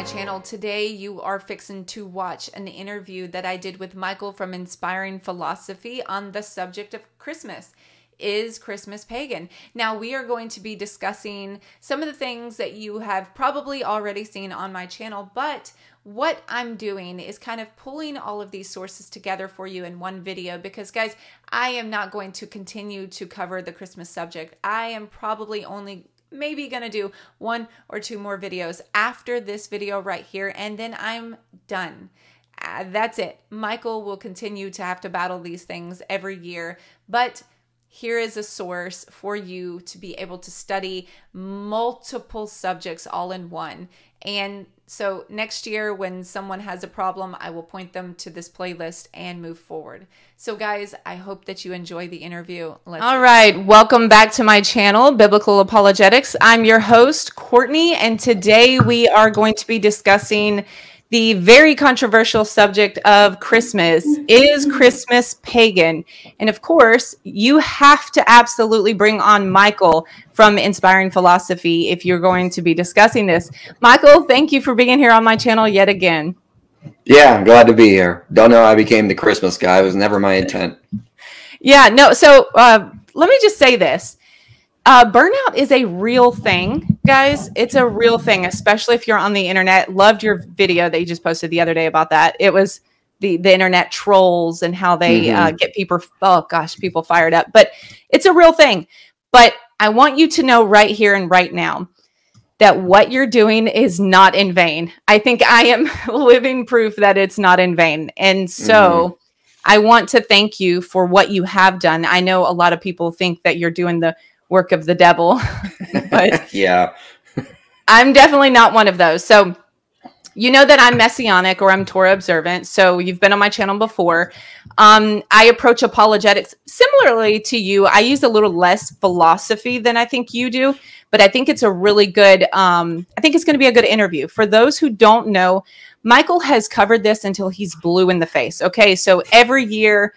channel. Today you are fixing to watch an interview that I did with Michael from Inspiring Philosophy on the subject of Christmas. Is Christmas pagan? Now we are going to be discussing some of the things that you have probably already seen on my channel, but what I'm doing is kind of pulling all of these sources together for you in one video because, guys, I am not going to continue to cover the Christmas subject. I am probably only maybe going to do 1 or 2 more videos after this video right here, and then I'm done. That's it. Michael will continue to have to battle these things every year, but here is a source for you to be able to study multiple subjects all in one. And so next year when someone has a problem, I will point them to this playlist and move forward. So guys, I hope that you enjoy the interview. All right, welcome back to my channel, Biblical Apologetics. I'm your host, Courtney, and today we are going to be discussing the very controversial subject of Christmas. Is Christmas pagan? And of course, you have to absolutely bring on Michael from Inspiring Philosophy if you're going to be discussing this. Michael, thank you for being here on my channel yet again. Yeah, I'm glad to be here. Don't know how I became the Christmas guy. It was never my intent. Yeah, no. So let me just say this. Burnout is a real thing, guys. It's a real thing, especially if you're on the internet. Loved your video that you just posted the other day about that. It was the internet trolls and how they get people, people fired up. But it's a real thing. But I want you to know right here and right now that what you're doing is not in vain. I think I am living proof that it's not in vain. And so I want to thank you for what you have done. I know a lot of people think that you're doing the work of the devil, but yeah, I'm definitely not one of those. So you know that I'm Messianic or I'm Torah Observant. So you've been on my channel before. I approach apologetics similarly to you. I use a little less philosophy than I think you do, but I think it's a really good, I think it's going to be a good interview. For those who don't know, Michael has covered this until he's blue in the face. Okay. So every year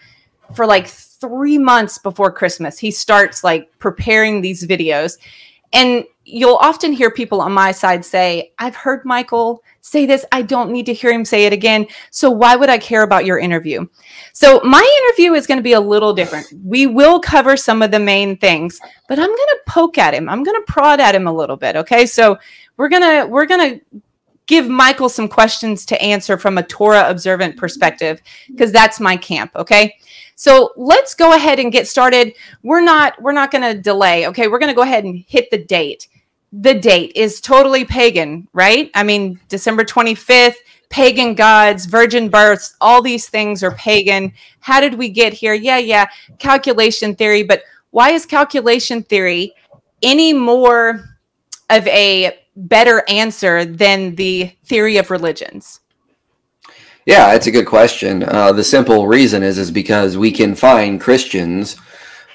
for like 3 months before Christmas, he starts like preparing these videos. And you'll often hear people on my side say, I've heard Michael say this. I don't need to hear him say it again. So why would I care about your interview? So my interview is going to be a little different. We will cover some of the main things, but I'm going to poke at him. I'm going to prod at him a little bit. Okay. So we're going to give Michael some questions to answer from a Torah observant perspective, because that's my camp. Okay. So let's go ahead and get started. We're not going to delay. Okay. We're going to go ahead and hit the date. The date is totally pagan, right? I mean, December 25th, pagan gods, virgin births, all these things are pagan. How did we get here? Yeah. Calculation theory. But why is calculation theory any more of a better answer than the theory of religions? Yeah, it's a good question. The simple reason is because we can find Christians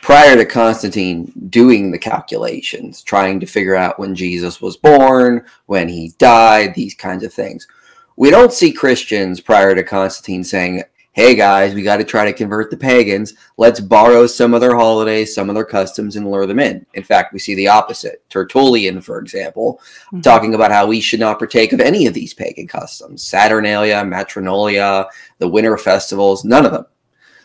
prior to Constantine doing the calculations, trying to figure out when Jesus was born, when he died, these kinds of things. We don't see Christians prior to Constantine saying, hey guys, we got to try to convert the pagans. Let's borrow some of their holidays, some of their customs, and lure them in. In fact, we see the opposite. Tertullian, for example, talking about how we should not partake of any of these pagan customs. Saturnalia, Matronalia, the winter festivals, none of them.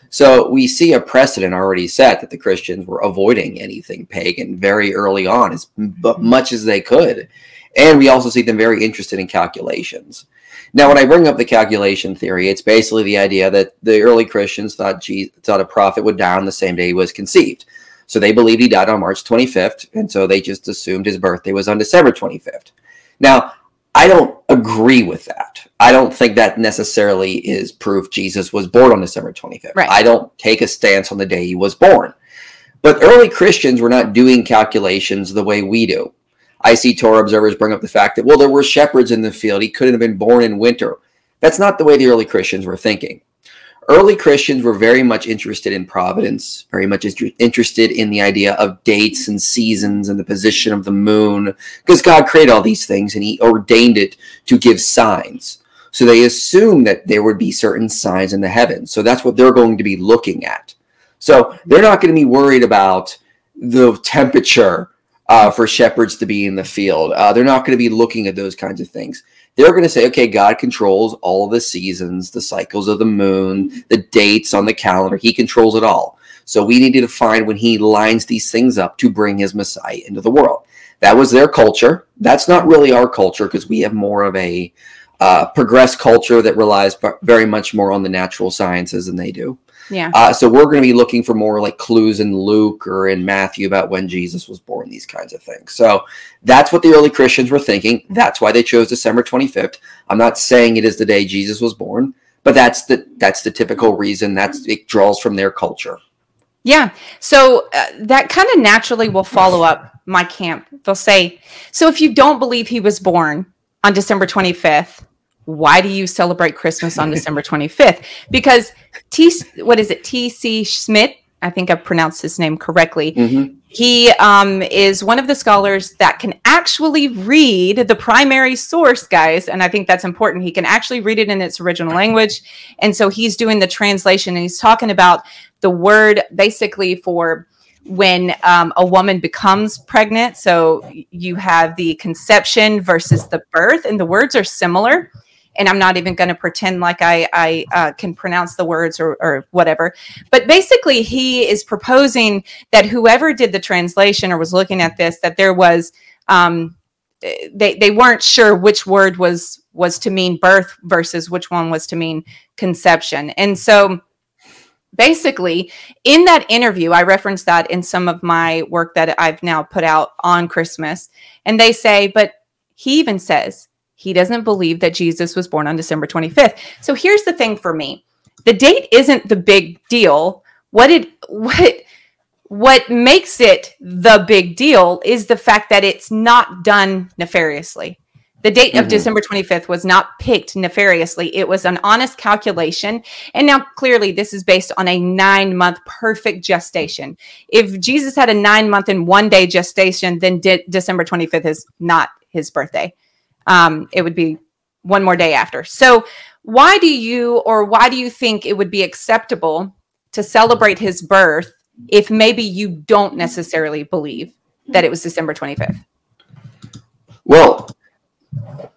So we see a precedent already set that the Christians were avoiding anything pagan very early on, as much as they could. And we also see them very interested in calculations. Now, when I bring up the calculation theory, it's basically the idea that the early Christians thought a prophet would die on the same day he was conceived. So they believed he died on March 25th, and so they just assumed his birthday was on December 25th. Now, I don't agree with that. I don't think that necessarily is proof Jesus was born on December 25th. Right. I don't take a stance on the day he was born. But early Christians were not doing calculations the way we do. I see Torah observers bring up the fact that, well, there were shepherds in the field. He couldn't have been born in winter. That's not the way the early Christians were thinking. Early Christians were very much interested in providence, very much interested in the idea of dates and seasons and the position of the moon, because God created all these things and he ordained it to give signs. So they assumed that there would be certain signs in the heavens. So that's what they're going to be looking at. So they're not going to be worried about the temperature for shepherds to be in the field. They're not going to be looking at those kinds of things. they're going to say, okay, God controls all the seasons, the cycles of the moon, the dates on the calendar. He controls it all. So we need to find when he lines these things up to bring his Messiah into the world. That was their culture. That's not really our culture, because we have more of a progressed culture that relies very much more on the natural sciences than they do. Yeah. So we're going to be looking for more like clues in Luke or in Matthew about when Jesus was born, these kinds of things. So that's what the early Christians were thinking. That's why they chose December 25th. I'm not saying it is the day Jesus was born, but that's the typical reason. It draws from their culture. Yeah. So that kind of naturally will follow up my camp. They'll say, so if you don't believe he was born on December 25th, why do you celebrate Christmas on December 25th? Because T.C. Schmidt, I think I pronounced his name correctly. Mm-hmm. He is one of the scholars that can actually read the primary source, guys. And I think that's important. He can actually read it in its original language. And so he's doing the translation, and he's talking about the word basically for when a woman becomes pregnant. So you have the conception versus the birth, and the words are similar. And I'm not even going to pretend like I can pronounce the words or whatever. But basically, he is proposing that whoever did the translation or was looking at this, that there was, they weren't sure which word was to mean birth versus which one was to mean conception. And so basically, in that interview, I referenced that in some of my work that I've now put out on Christmas. And they say, but he even says, he doesn't believe that Jesus was born on December 25th. So here's the thing for me. The date isn't the big deal. What makes it the big deal is the fact that it's not done nefariously. The date of December 25th was not picked nefariously. It was an honest calculation. And now clearly this is based on a 9-month perfect gestation. If Jesus had a 9-month and 1-day gestation, then December 25th is not his birthday. It would be one more day after. So why do you think it would be acceptable to celebrate his birth if maybe you don't necessarily believe that it was December 25th? Well,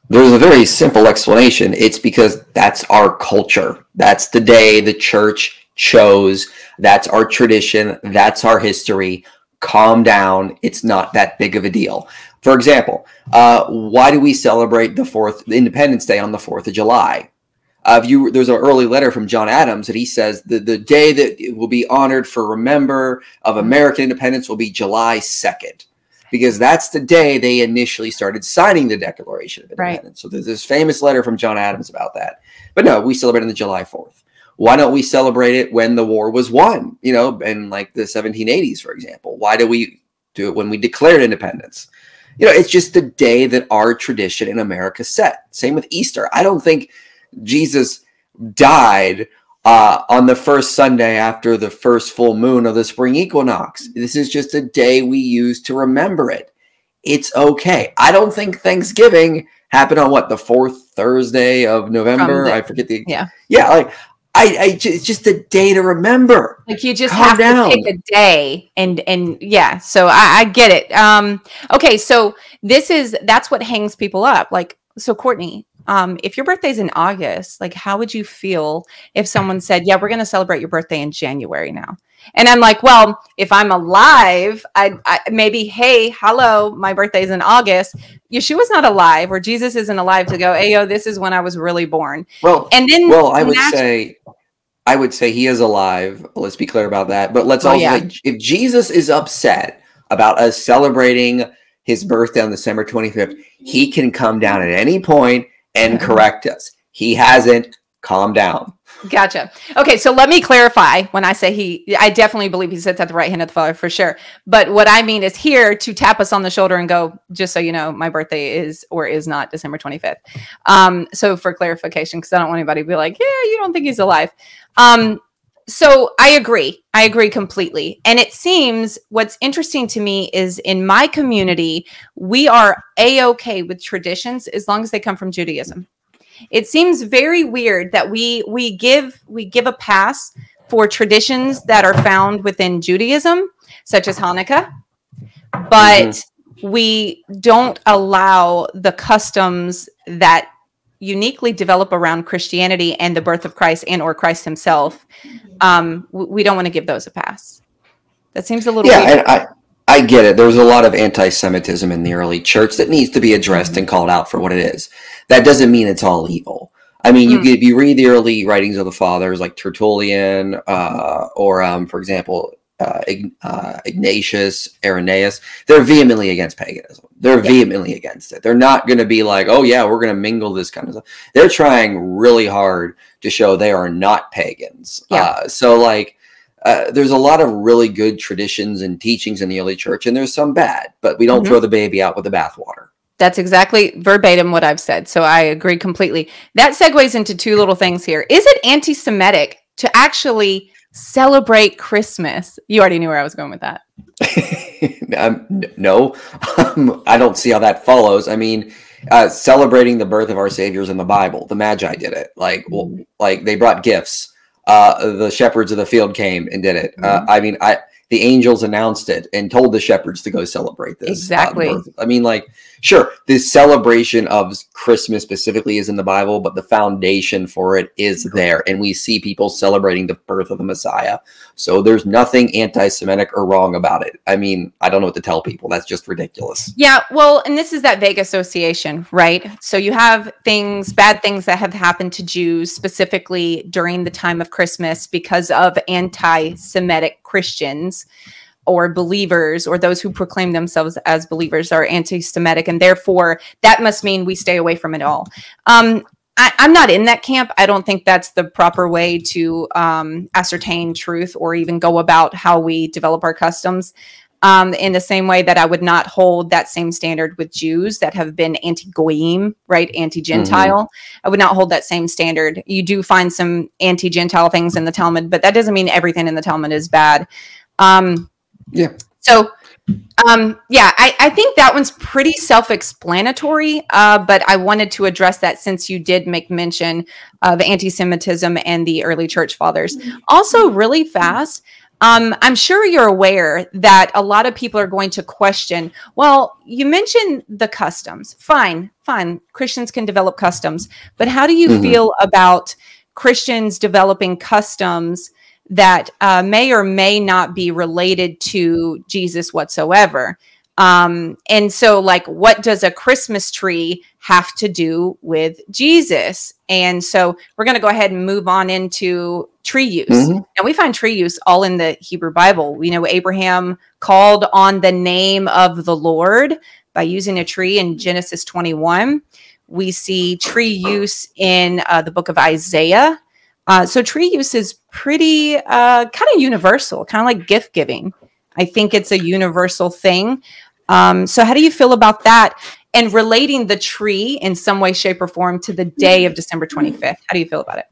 there's a very simple explanation. It's because that's our culture. That's the day the church chose. That's our tradition. That's our history. Calm down. It's not that big of a deal. For example, why do we celebrate the Independence Day on the 4th of July? There's an early letter from John Adams that he says the day that it will be honored for remember of American independence will be July 2nd, because that's the day they initially started signing the Declaration of Independence. Right. So there's this famous letter from John Adams about that. But no, we celebrate on the July 4th. Why don't we celebrate it when the war was won, in like the 1780s, for example? Why do we do it when we declared independence? It's just the day that our tradition in America set. Same with Easter. I don't think Jesus died on the first Sunday after the first full moon of the spring equinox. This is just a day we use to remember it. It's okay. I don't think Thanksgiving happened on the 4th Thursday of November. I forget the... Yeah, it's just a day to remember. Like you just have to pick a day and yeah. So I get it. Okay. So that's what hangs people up. Like, so Courtney, if your birthday's in August, like how would you feel if someone said, yeah, we're going to celebrate your birthday in January now? And I'm like, well, if I'm alive, I maybe, hey, hello, my birthday's in August. Yeshua's not alive, or Jesus isn't alive to go, hey, yo, this is when I was really born. Well, I would say he is alive. Let's be clear about that. But let's also say, if Jesus is upset about us celebrating his birthday on December 25th, he can come down at any point and correct us. He hasn't. Calm down. Gotcha. Okay, so let me clarify. When I say I definitely believe he sits at the right hand of the Father for sure. But what I mean is here to tap us on the shoulder and go, just so you know, my birthday is or is not December 25th. So for clarification, because I don't want anybody to be like, yeah, you don't think he's alive. So I agree. I agree completely. And it seems what's interesting to me is in my community, we are A-okay with traditions as long as they come from Judaism. It seems very weird that we give a pass for traditions that are found within Judaism, such as Hanukkah, but we don't allow the customs that uniquely develop around Christianity and the birth of Christ and or Christ himself, we don't want to give those a pass. That seems a little weird. And I get it. There was a lot of anti-Semitism in the early church that needs to be addressed and called out for what it is. That doesn't mean it's all evil. I mean, if you read the early writings of the fathers, like Tertullian, or for example, Ignatius, Irenaeus, they're vehemently against paganism. They're vehemently against it. They're not going to be like, oh yeah, we're going to mingle this kind of stuff. They're trying really hard to show they are not pagans. So like, there's a lot of really good traditions and teachings in the early church, and there's some bad, but we don't throw the baby out with the bathwater. That's exactly verbatim what I've said. So I agree completely. That segues into two little things here. Is it anti-Semitic to actually celebrate Christmas? You already knew where I was going with that. No, I don't see how that follows. I mean, celebrating the birth of our saviors in the Bible, the Magi did it. Like, like they brought gifts. The shepherds of the field came and did it. I mean, the angels announced it and told the shepherds to go celebrate this. Exactly. I mean, like, sure, this celebration of Christmas specifically is in the Bible, but the foundation for it is there. And we see people celebrating the birth of the Messiah. So there's nothing anti-Semitic or wrong about it. I mean, I don't know what to tell people. That's just ridiculous. Yeah, well, and this is that vague association, right? So you have things, bad things that have happened to Jews specifically during the time of Christmas because of anti-Semitic Christians or believers, or those who proclaim themselves as believers are anti-Semitic, and therefore that must mean we stay away from it all. I'm not in that camp. I don't think that's the proper way to ascertain truth or even go about how we develop our customs. In the same way that I would not hold that same standard with Jews that have been anti-Goyim, right? Anti-Gentile. I would not hold that same standard. You do find some anti-Gentile things in the Talmud, but that doesn't mean everything in the Talmud is bad. So, I think that one's pretty self-explanatory, but I wanted to address that since you did make mention of anti-Semitism and the early church fathers. Also, really fast, I'm sure you're aware that a lot of people are going to question, well, you mentioned the customs. Fine. Christians can develop customs, but how do you feel about Christians developing customs that may or may not be related to Jesus whatsoever? And so, like, what does a Christmas tree have to do with Jesus? And so we're going to go ahead and move on into tree use. And we find tree use all in the Hebrew Bible. We know Abraham called on the name of the Lord by using a tree in Genesis 21. We see tree use in the book of Isaiah. So tree use is pretty kind of universal, kind of like gift giving. I think it's a universal thing. So how do you feel about that? And relating the tree in some way, shape, or form to the day of December 25th. How do you feel about it?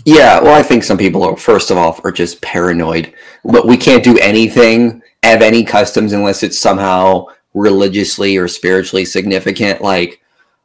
Yeah, well, I think some people are, first of all, are just paranoid. But we can't do anything, have any customs, unless it's somehow religiously or spiritually significant. Like,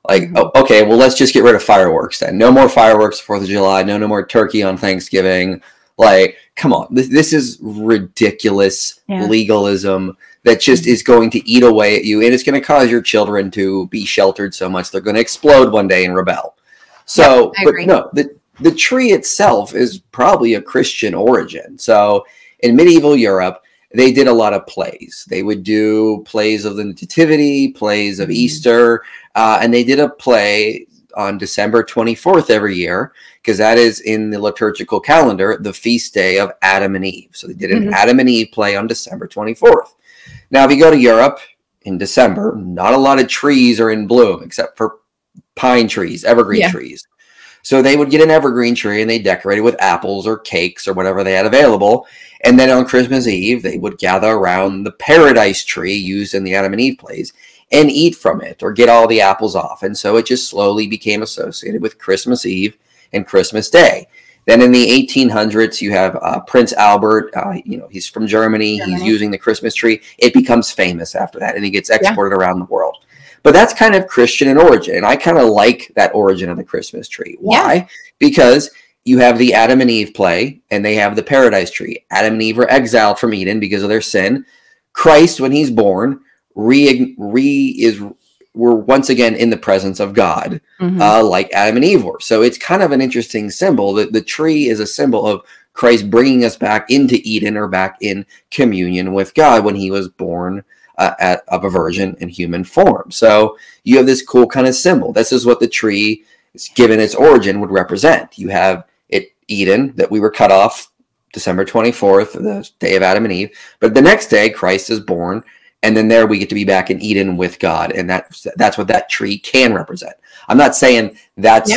okay, well, let's just get rid of fireworks then. No more fireworks 4th of July. No more turkey on Thanksgiving. Like, come on. This is ridiculous legalism that just is going to eat away at you. And it's going to cause your children to be sheltered so much they're going to explode one day and rebel. So, but no, the tree itself is probably a Christian origin. So in medieval Europe, they did a lot of plays. They would do plays of the Nativity, plays of Easter, and they did a play on December 24th every year, because that is in the liturgical calendar, the feast day of Adam and Eve. So they did an Adam and Eve play on December 24th. Now, if you go to Europe in December, not a lot of trees are in bloom except for pine trees, evergreen trees. So they would get an evergreen tree and they decorate it with apples or cakes or whatever they had available. And then on Christmas Eve, they would gather around the paradise tree used in the Adam and Eve plays and eat from it or get all the apples off. And so it just slowly became associated with Christmas Eve and Christmas Day. Then in the 1800s, you have Prince Albert. He's from Germany. He's using the Christmas tree. It becomes famous after that, and it gets exported around the world. But that's kind of Christian in origin, and I kind of like that origin of the Christmas tree. Why? Because you have the Adam and Eve play, and they have the paradise tree. Adam and Eve were exiled from Eden because of their sin. Christ, when he's born, is we're once again in the presence of God, like Adam and Eve were. So it's kind of an interesting symbol. That the tree is a symbol of Christ bringing us back into Eden, or back in communion with God, when he was born of a virgin in human form. So you have this cool kind of symbol. This is what the tree, given its origin, would represent. You have it, Eden, that we were cut off December 24th, the day of Adam and Eve. But the next day, Christ is born. And then there we get to be back in Eden with God. And that's what that tree can represent. I'm not saying that's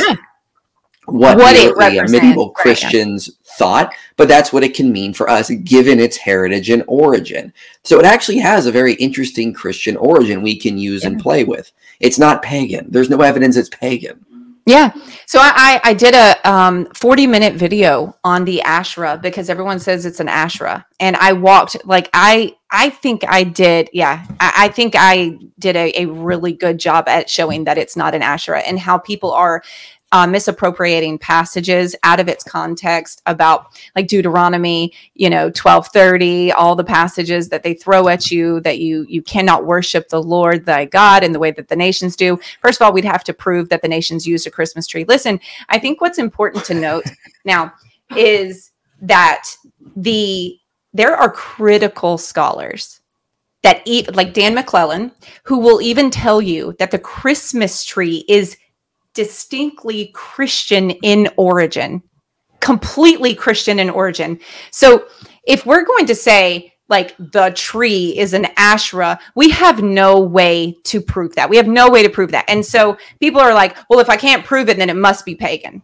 what the medieval Christians thought, but that's what it can mean for us, given its heritage and origin. So it actually has a very interesting Christian origin we can use and play with. It's not pagan. There's no evidence it's pagan. Yeah. So I did a 40-minute video on the Asherah, because everyone says it's an Asherah. And I walked, like, I think I did. Yeah. I think I did a really good job at showing that it's not an Asherah, and how people are misappropriating passages out of its context, about like Deuteronomy, 12:30, all the passages that they throw at you, that you cannot worship the Lord thy God in the way that the nations do. First of all, we'd have to prove that the nations used a Christmas tree. Listen, I think what's important to note now is that there are critical scholars that like Dan McClellan, who will even tell you that the Christmas tree is distinctly Christian in origin, completely Christian in origin. So if we're going to say like the tree is an Asherah, we have no way to prove that. We have no way to prove that. And so people are like, well, if I can't prove it, then it must be pagan.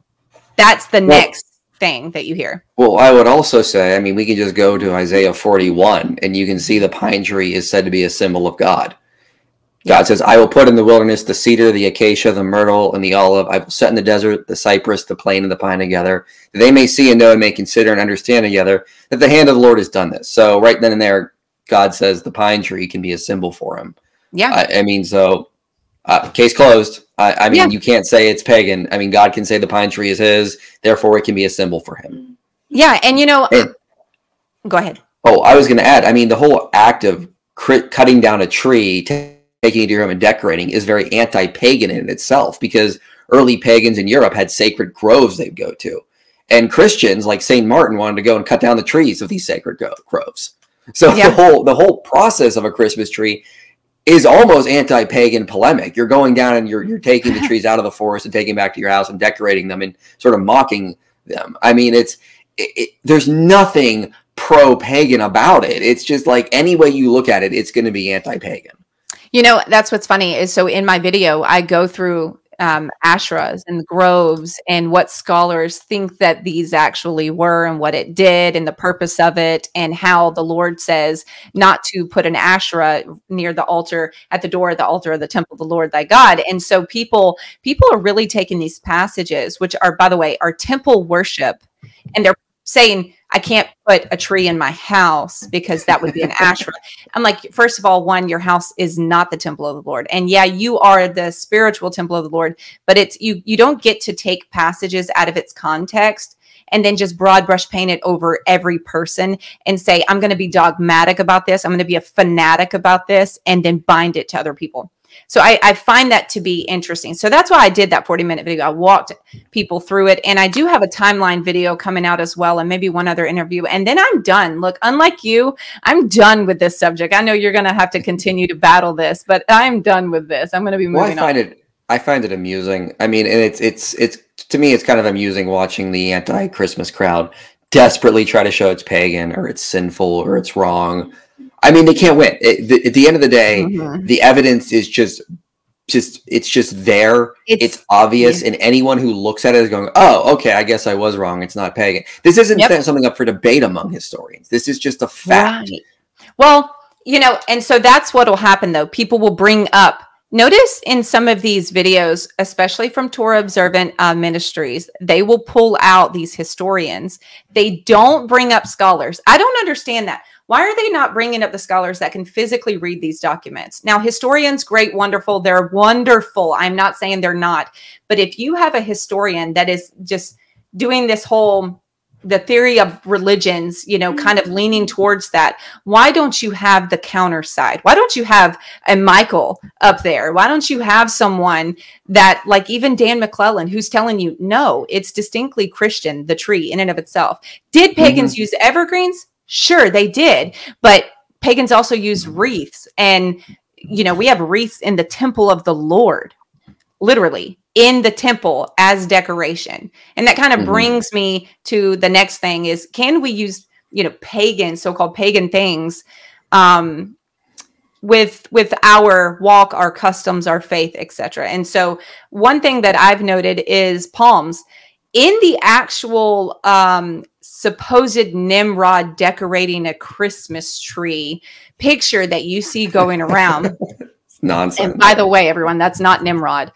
That's the next thing that you hear. Well, I would also say, I mean, we can just go to Isaiah 41 and you can see the pine tree is said to be a symbol of God. God says, I will put in the wilderness the cedar, the acacia, the myrtle, and the olive. I will set in the desert the cypress, the plane, and the pine together, that they may see and know and may consider and understand together that the hand of the Lord has done this. So right then and there, God says the pine tree can be a symbol for him. Yeah. I mean, so case closed. I mean, you can't say it's pagan. I mean, God can say the pine tree is his, therefore it can be a symbol for him. Yeah. And go ahead. Oh, I was going to add, I mean, the whole act of cutting down a tree, taking it to your home and decorating, is very anti-pagan in itself, because early pagans in Europe had sacred groves they'd go to, and Christians like St. Martin wanted to go and cut down the trees of these sacred groves. So the whole process of a Christmas tree is almost anti-pagan polemic. You're going down and you're taking the trees out of the forest and taking them back to your house and decorating them and sort of mocking them. I mean, there's nothing pro-pagan about it. It's just like any way you look at it, it's going to be anti-pagan. That's what's funny is, so in my video, I go through Asherahs and groves and what scholars think that these actually were and what it did and the purpose of it, and how the Lord says not to put an Asherah near the altar, at the door of the altar of the temple of the Lord thy God. And so people are really taking these passages, which are, by the way, are temple worship, and they're saying, I can't put a tree in my house because that would be an Asherah. I'm like, first of all, one, your house is not the temple of the Lord. And yeah, you are the spiritual temple of the Lord, but it's you don't get to take passages out of its context and then just broad brush paint it over every person and say, I'm going to be dogmatic about this, I'm going to be a fanatic about this, and then bind it to other people. So I find that to be interesting. So that's why I did that 40-minute video. I walked people through it. And I do have a timeline video coming out as well, and maybe one other interview. And then I'm done. Look, unlike you, I'm done with this subject. I know you're going to have to continue to battle this, but I'm done with this. I'm going to be moving on. I find it amusing. I mean, and it's to me, it's kind of amusing watching the anti-Christmas crowd desperately try to show it's pagan or it's sinful or it's wrong. I mean, they can't win. At the end of the day, the evidence is just there. It's obvious, and anyone who looks at it is going, "Oh, okay, I guess I was wrong. It's not pagan." This isn't something up for debate among historians. This is just a fact. Right. Well, and so that's what will happen, though. People will bring up. Notice in some of these videos, especially from Torah Observant ministries, they will pull out these historians. They don't bring up scholars. I don't understand that. Why are they not bringing up the scholars that can physically read these documents? Now, historians, great, wonderful. They're wonderful. I'm not saying they're not. But if you have a historian that is just doing this whole the theory of religions, you know, kind of leaning towards that. Why don't you have the counter side? Why don't you have a Michael up there? Why don't you have someone that, like even Dan McClellan, who's telling you, no, it's distinctly Christian, the tree in and of itself. Did pagans use evergreens? Sure, they did. But pagans also use wreaths. And, you know, we have wreaths in the temple of the Lord, literally in the temple as decoration. And that kind of brings me to the next thing is, can we use, you know, pagan, so-called pagan things with our walk, our customs, our faith, etc. And so one thing that I've noted is palms. In the actual supposed Nimrod decorating a Christmas tree picture that you see going around. Nonsense. And by the way, everyone, that's not Nimrod.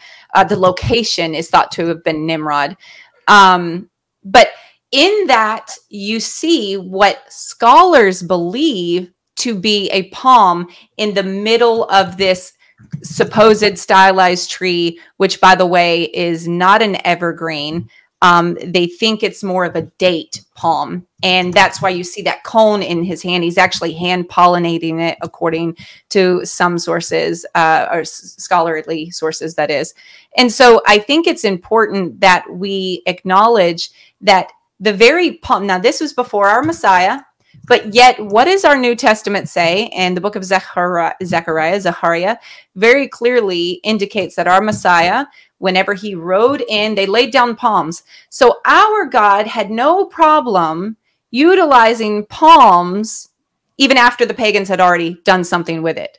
The location is thought to have been Nimrod. But in that, you see what scholars believe to be a palm in the middle of this supposed stylized tree, which, by the way, is not an evergreen. They think it's more of a date palm. And that's why you see that cone in his hand. He's actually hand pollinating it, according to some sources, or scholarly sources, that is. And so I think it's important that we acknowledge that the very palm, now this was before our Messiah, but yet what does our New Testament say? And the book of Zechariah very clearly indicates that our Messiah, whenever he rode in, they laid down palms. So our God had no problem utilizing palms even after the pagans had already done something with it.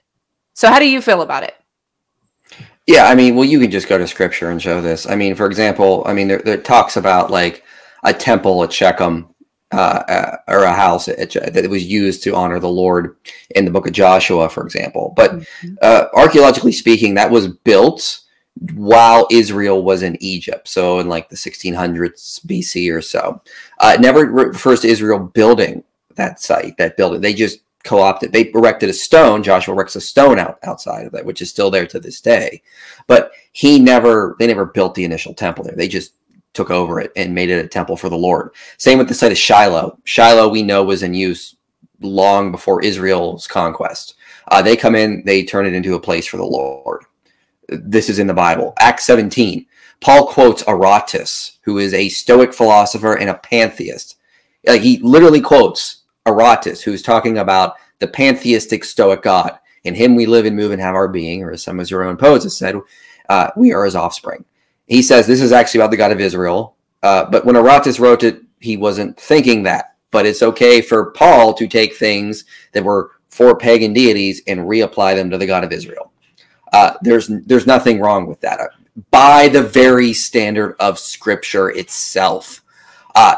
So how do you feel about it? Yeah, I mean, well, you can just go to scripture and show this. I mean, for example, I mean, there talks about like a temple at Shechem, or a house that was used to honor the Lord in the book of Joshua, for example. But archaeologically speaking, that was built while Israel was in Egypt. So in like the 1600s BC or so. It never refers to Israel building that site, that building. They just co-opted. They erected a stone. Joshua erects a stone outside of that, which is still there to this day. But they never built the initial temple there. They just took over it and made it a temple for the Lord. Same with the site of Shiloh. Shiloh, we know, was in use long before Israel's conquest. They come in, they turn it into a place for the Lord. This is in the Bible. Acts 17. Paul quotes Aratus, who is a Stoic philosopher and a pantheist. Like, he literally quotes Aratus, who's talking about the pantheistic Stoic God. In him we live and move and have our being, or as some of your own poets have said, we are his offspring. He says this is actually about the God of Israel. But when Aratus wrote it, he wasn't thinking that. But it's okay for Paul to take things that were for pagan deities and reapply them to the God of Israel. There's nothing wrong with that, by the very standard of Scripture itself.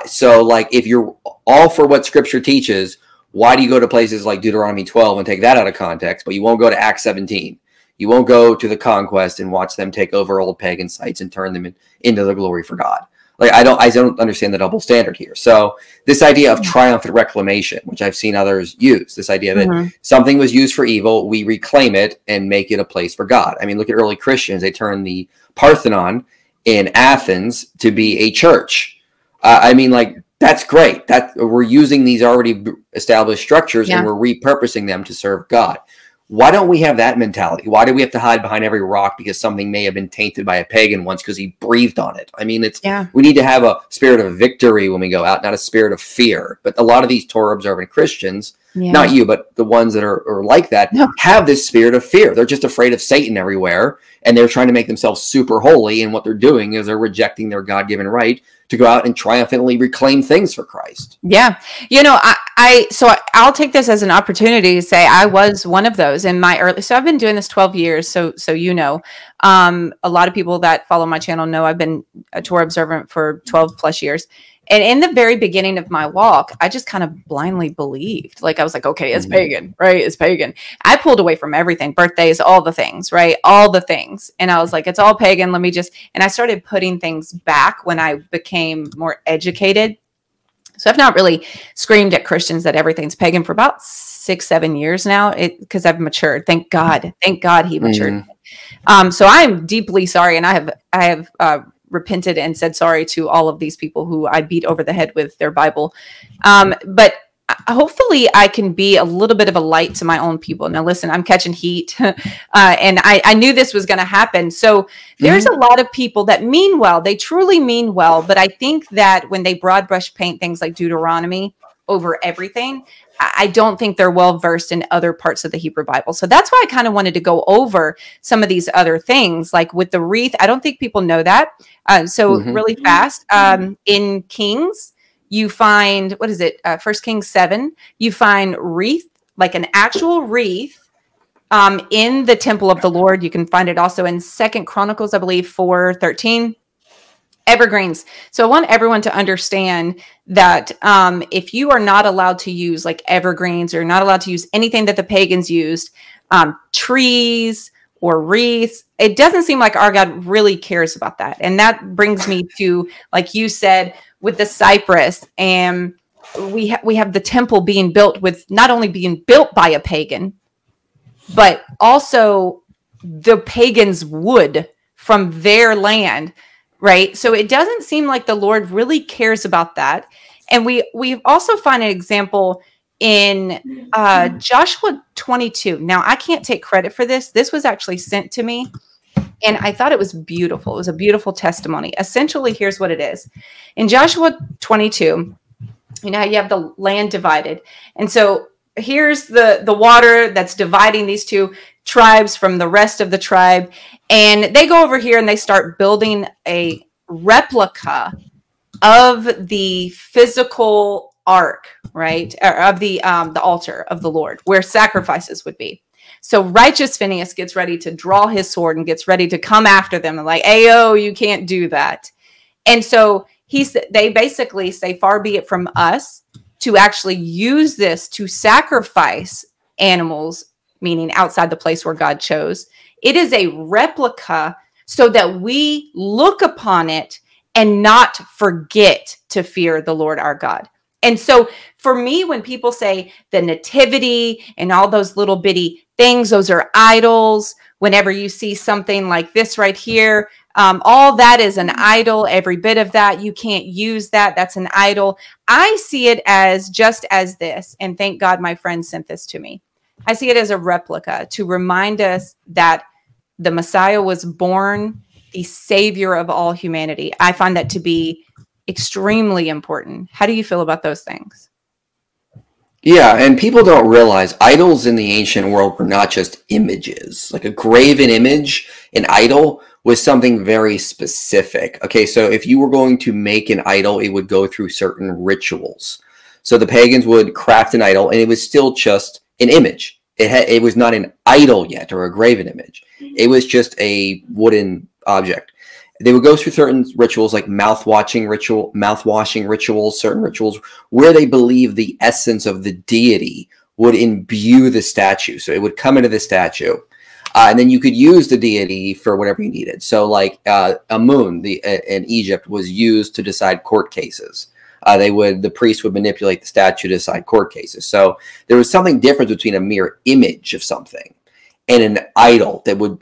So, like, if you're all for what Scripture teaches, why do you go to places like Deuteronomy 12 and take that out of context, but you won't go to Acts 17? You won't go to the conquest and watch them take over old pagan sites and turn them into the glory for God. Like, I don't understand the double standard here. So this idea of triumphant reclamation, which I've seen others use, this idea that something was used for evil, we reclaim it and make it a place for God. I mean, look at early Christians. They turned the Parthenon in Athens to be a church. I mean, like, that's great. That we're using these already established structures and we're repurposing them to serve God. Why don't we have that mentality? Why do we have to hide behind every rock because something may have been tainted by a pagan once because he breathed on it? I mean, we need to have a spirit of victory when we go out, not a spirit of fear. But a lot of these Torah observant Christians, not you, but the ones that are like that, have this spirit of fear. They're just afraid of Satan everywhere, and they're trying to make themselves super holy. And what they're doing is they're rejecting their God-given right to go out and triumphantly reclaim things for Christ. Yeah. You know, I'll take this as an opportunity to say I was one of those in my early, so I've been doing this 12 years. So, you know, a lot of people that follow my channel know I've been a Torah observant for 12 plus years. And in the very beginning of my walk, I just kind of blindly believed. Like, I was like, okay, it's pagan, right? It's pagan. I pulled away from everything, birthdays, all the things, right? All the things. And I was like, it's all pagan. Let me just, and I started putting things back when I became more educated. So I've not really screamed at Christians that everything's pagan for about 6-7 years now, because I've matured. Thank God. Thank God he matured. So I'm deeply sorry. And I have repented and said sorry to all of these people who I beat over the head with their Bible. But hopefully I can be a little bit of a light to my own people. Now, listen, I'm catching heat and I knew this was going to happen. So there's a lot of people that mean well, they truly mean well. But I think that when they broad brush paint things like Deuteronomy over everything, I don't think they're well versed in other parts of the Hebrew Bible. So that's why I kind of wanted to go over some of these other things, like with the wreath. I don't think people know that. Really fast, in Kings, you find, what is it? 1 Kings 7, you find wreath, like an actual wreath in the temple of the Lord. You can find it also in 2 Chronicles, I believe, 4:13. Evergreens. So I want everyone to understand that if you are not allowed to use like evergreens, or not allowed to use anything that the pagans used, trees or wreaths, it doesn't seem like our God really cares about that. And that brings me to, like you said, with the cypress, and we have the temple being built with, not only being built by a pagan, but also the pagans' wood from their land, right? So it doesn't seem like the Lord really cares about that. And we also find an example in Joshua 22. Now, I can't take credit for this. This was actually sent to me, and I thought it was beautiful. It was a beautiful testimony. Essentially, here's what it is. In Joshua 22, you know how you have the land divided. And so here's the water that's dividing these two tribes from the rest of the tribe. And they go over here and they start building a replica of the physical ark, right? Or of the altar of the Lord, where sacrifices would be. So righteous Phinehas gets ready to draw his sword and gets ready to come after them and like, ayo, you can't do that. And so they basically say, far be it from us to actually use this to sacrifice animals, meaning outside the place where God chose. It is a replica so that we look upon it and not forget to fear the Lord our God. And so for me, when people say the nativity and all those little bitty things, those are idols. Whenever you see something like this right here, all that is an idol. Every bit of that, you can't use that. That's an idol. I see it as just as this. And thank God my friend sent this to me. I see it as a replica to remind us that the Messiah was born, the Savior of all humanity. I find that to be extremely important. How do you feel about those things? Yeah, and people don't realize idols in the ancient world were not just images. Like a graven image, an idol, was something very specific. Okay, so if you were going to make an idol, it would go through certain rituals. So the pagans would craft an idol, and it was still just an image. It was not an idol yet, or a graven image. It was just a wooden object. They would go through certain rituals, like mouth-washing rituals, certain rituals where they believe the essence of the deity would imbue the statue. So it would come into the statue, and then you could use the deity for whatever you needed. So like Amun in Egypt was used to decide court cases. The priest would manipulate the statue to decide court cases. So there was something different between a mere image of something and an idol that would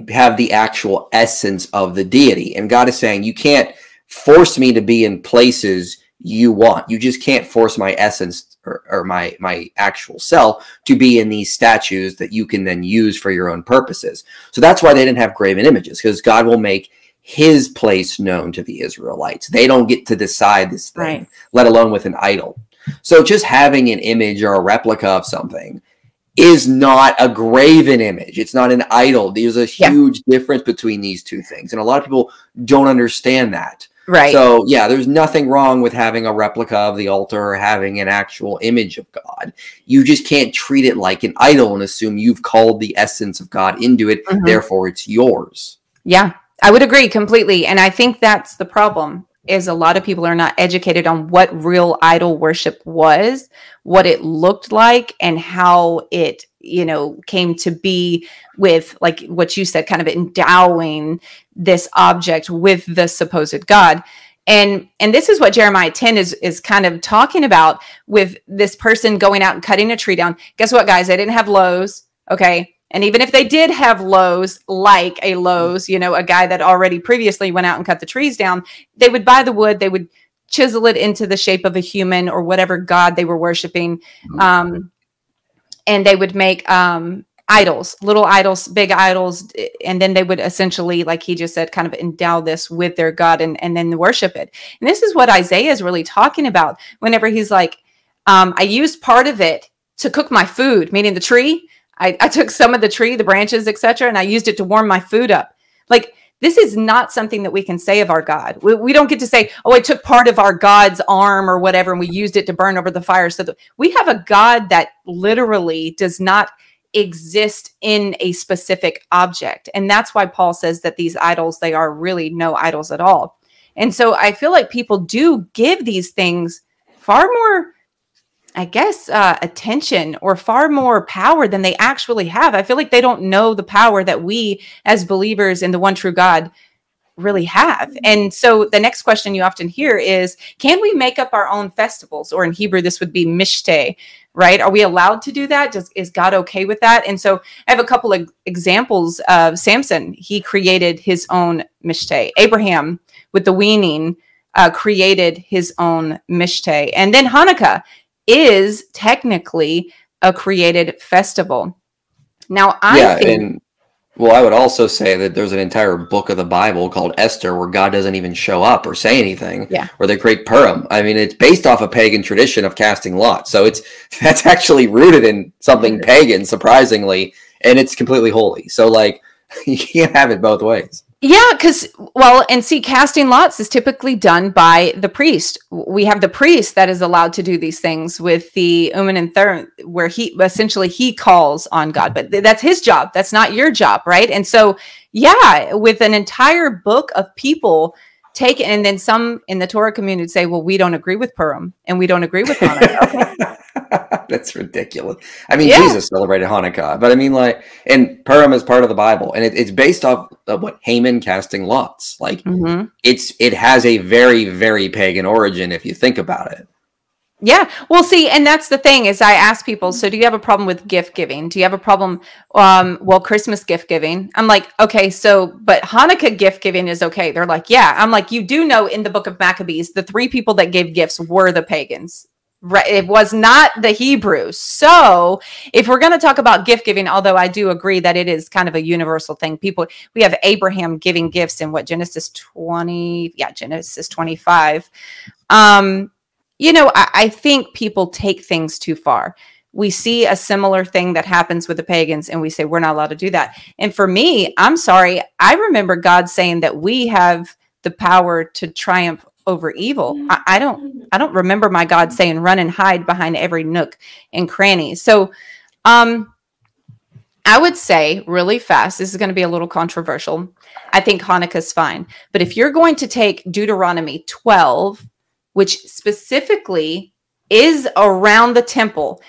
have the actual essence of the deity. And God is saying, you can't force me to be in places you want. You just can't force my essence or my actual self to be in these statues that you can then use for your own purposes. So that's why they didn't have graven images, because God will make his place known to the Israelites. They don't get to decide this thing, right, let alone with an idol. So just having an image or a replica of something is not a graven image. It's not an idol. There's a huge difference between these two things. And a lot of people don't understand that. Right. So, yeah, there's nothing wrong with having a replica of the altar or having an actual image of God. You just can't treat it like an idol and assume you've called the essence of God into it, therefore it's yours. Yeah, I would agree completely. And I think that's the problem, is a lot of people are not educated on what real idol worship was, what it looked like, and how it, came to be with, like what you said, kind of endowing this object with the supposed God. And this is what Jeremiah 10 is kind of talking about, with this person going out and cutting a tree down. Guess what, guys? They didn't have Lowe's. Okay. And even if they did have Lowe's, like a Lowe's, you know, a guy that already previously went out and cut the trees down, they would buy the wood, they would chisel it into the shape of a human or whatever god they were worshiping. And they would make idols, little idols, big idols. And then they would essentially, like he just said, kind of endow this with their God and then worship it. And this is what Isaiah is really talking about whenever he's like, I used part of it to cook my food, meaning the tree. I took some of the tree, the branches, etc., and I used it to warm my food up. Like, this is not something that we can say of our God. We don't get to say, oh, I took part of our God's arm or whatever, and we used it to burn over the fire. So we have a God that literally does not exist in a specific object. And that's why Paul says that these idols, they are really no idols at all. And so I feel like people do give these things far more, I guess, attention or far more power than they actually have. I feel like they don't know the power that we as believers in the one true God really have. And so the next question you often hear is, can we make up our own festivals? Or in Hebrew, this would be mishteh, right? Are we allowed to do that? Is God okay with that? And so I have a couple of examples of Samson. He created his own mishteh. Abraham, with the weaning, created his own mishteh. And then Hanukkah is technically a created festival. Now, I think... Well, I would also say that there's an entire book of the Bible called Esther where God doesn't even show up or say anything, where they create Purim. I mean, it's based off a pagan tradition of casting lots. So that's actually rooted in something pagan, surprisingly, and it's completely holy. So, like, you can't have it both ways. Yeah, because, well, and see, casting lots is typically done by the priest. We have the priest that is allowed to do these things with the Urim and Thummim, where he calls on God, but that's his job. That's not your job, right? And so, yeah, with an entire book of people take it, and then some in the Torah community say, well, we don't agree with Purim and we don't agree with Hanukkah. Okay. That's ridiculous. I mean, Jesus celebrated Hanukkah, but I mean, like, and Purim is part of the Bible, and it's based off of what Haman casting lots. Like, it has a very, very pagan origin if you think about it. Yeah. Well, see, and that's the thing is I ask people, so do you have a problem with gift giving? Do you have a problem, well, Christmas gift giving? I'm like, okay, so, but Hanukkah gift giving is okay. They're like, yeah. I'm like, you do know in the book of Maccabees, the 3 people that gave gifts were the pagans. Right. It was not the Hebrews. So if we're going to talk about gift giving, although I do agree that it is kind of a universal thing, we have Abraham giving gifts in Genesis 20. Yeah. Genesis 25. You know, I think people take things too far. We see a similar thing that happens with the pagans and we say, we're not allowed to do that. And for me, I'm sorry. I remember God saying that we have the power to triumph over evil. I don't remember my God saying run and hide behind every nook and cranny. So I would say really fast, this is going to be a little controversial. I think Hanukkah's fine. But if you're going to take Deuteronomy 12, which specifically is around the temple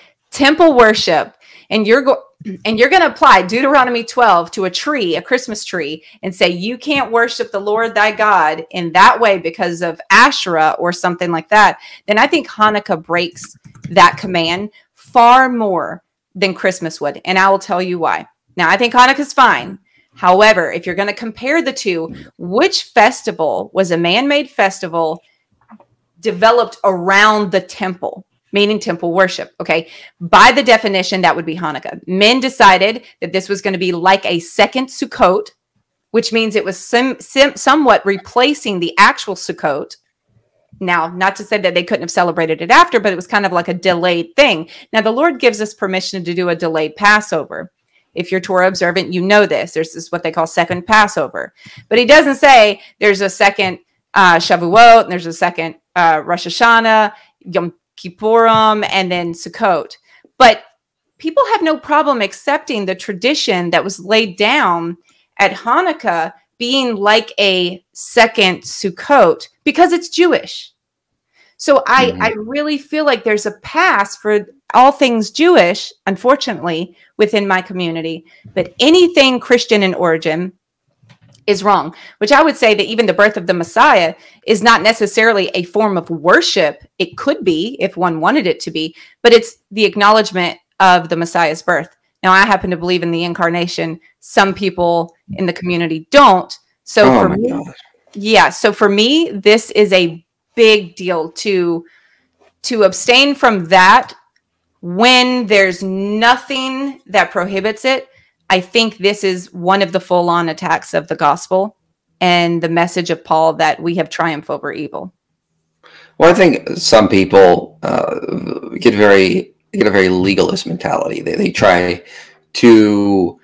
worship, and you're going to apply Deuteronomy 12 to a tree, a Christmas tree, and say, you can't worship the Lord thy God in that way because of Asherah or something like that, then I think Hanukkah breaks that command far more than Christmas would. And I will tell you why. Now, I think Hanukkah's fine. However, if you're going to compare the two, which festival was a man-made festival developed around the temple? Meaning temple worship, okay? By the definition, that would be Hanukkah. Men decided that this was going to be like a second Sukkot, which means it was somewhat replacing the actual Sukkot. Now, not to say that they couldn't have celebrated it after, but it was kind of like a delayed thing. Now, the Lord gives us permission to do a delayed Passover. If you're Torah observant, you know this. There's this what they call second Passover. But he doesn't say there's a second Shavuot, and there's a second Rosh Hashanah, Yom Kippurim, and then Sukkot. But people have no problem accepting the tradition that was laid down at Hanukkah being like a second Sukkot because it's Jewish. So I really feel like there's a pass for all things Jewish, unfortunately, within my community. But anything Christian in origin is wrong, which I would say that even the birth of the Messiah is not necessarily a form of worship. It could be if one wanted it to be, but it's the acknowledgement of the Messiah's birth, Now, I happen to believe in the incarnation. Some people in the community don't. So Oh for my me, God. yeah. So for me, this is a big deal to abstain from that when there's nothing that prohibits it. I think this is one of the full-on attacks of the gospel and the message of Paul that we have triumph over evil. Well, I think some people get a very legalist mentality. They try to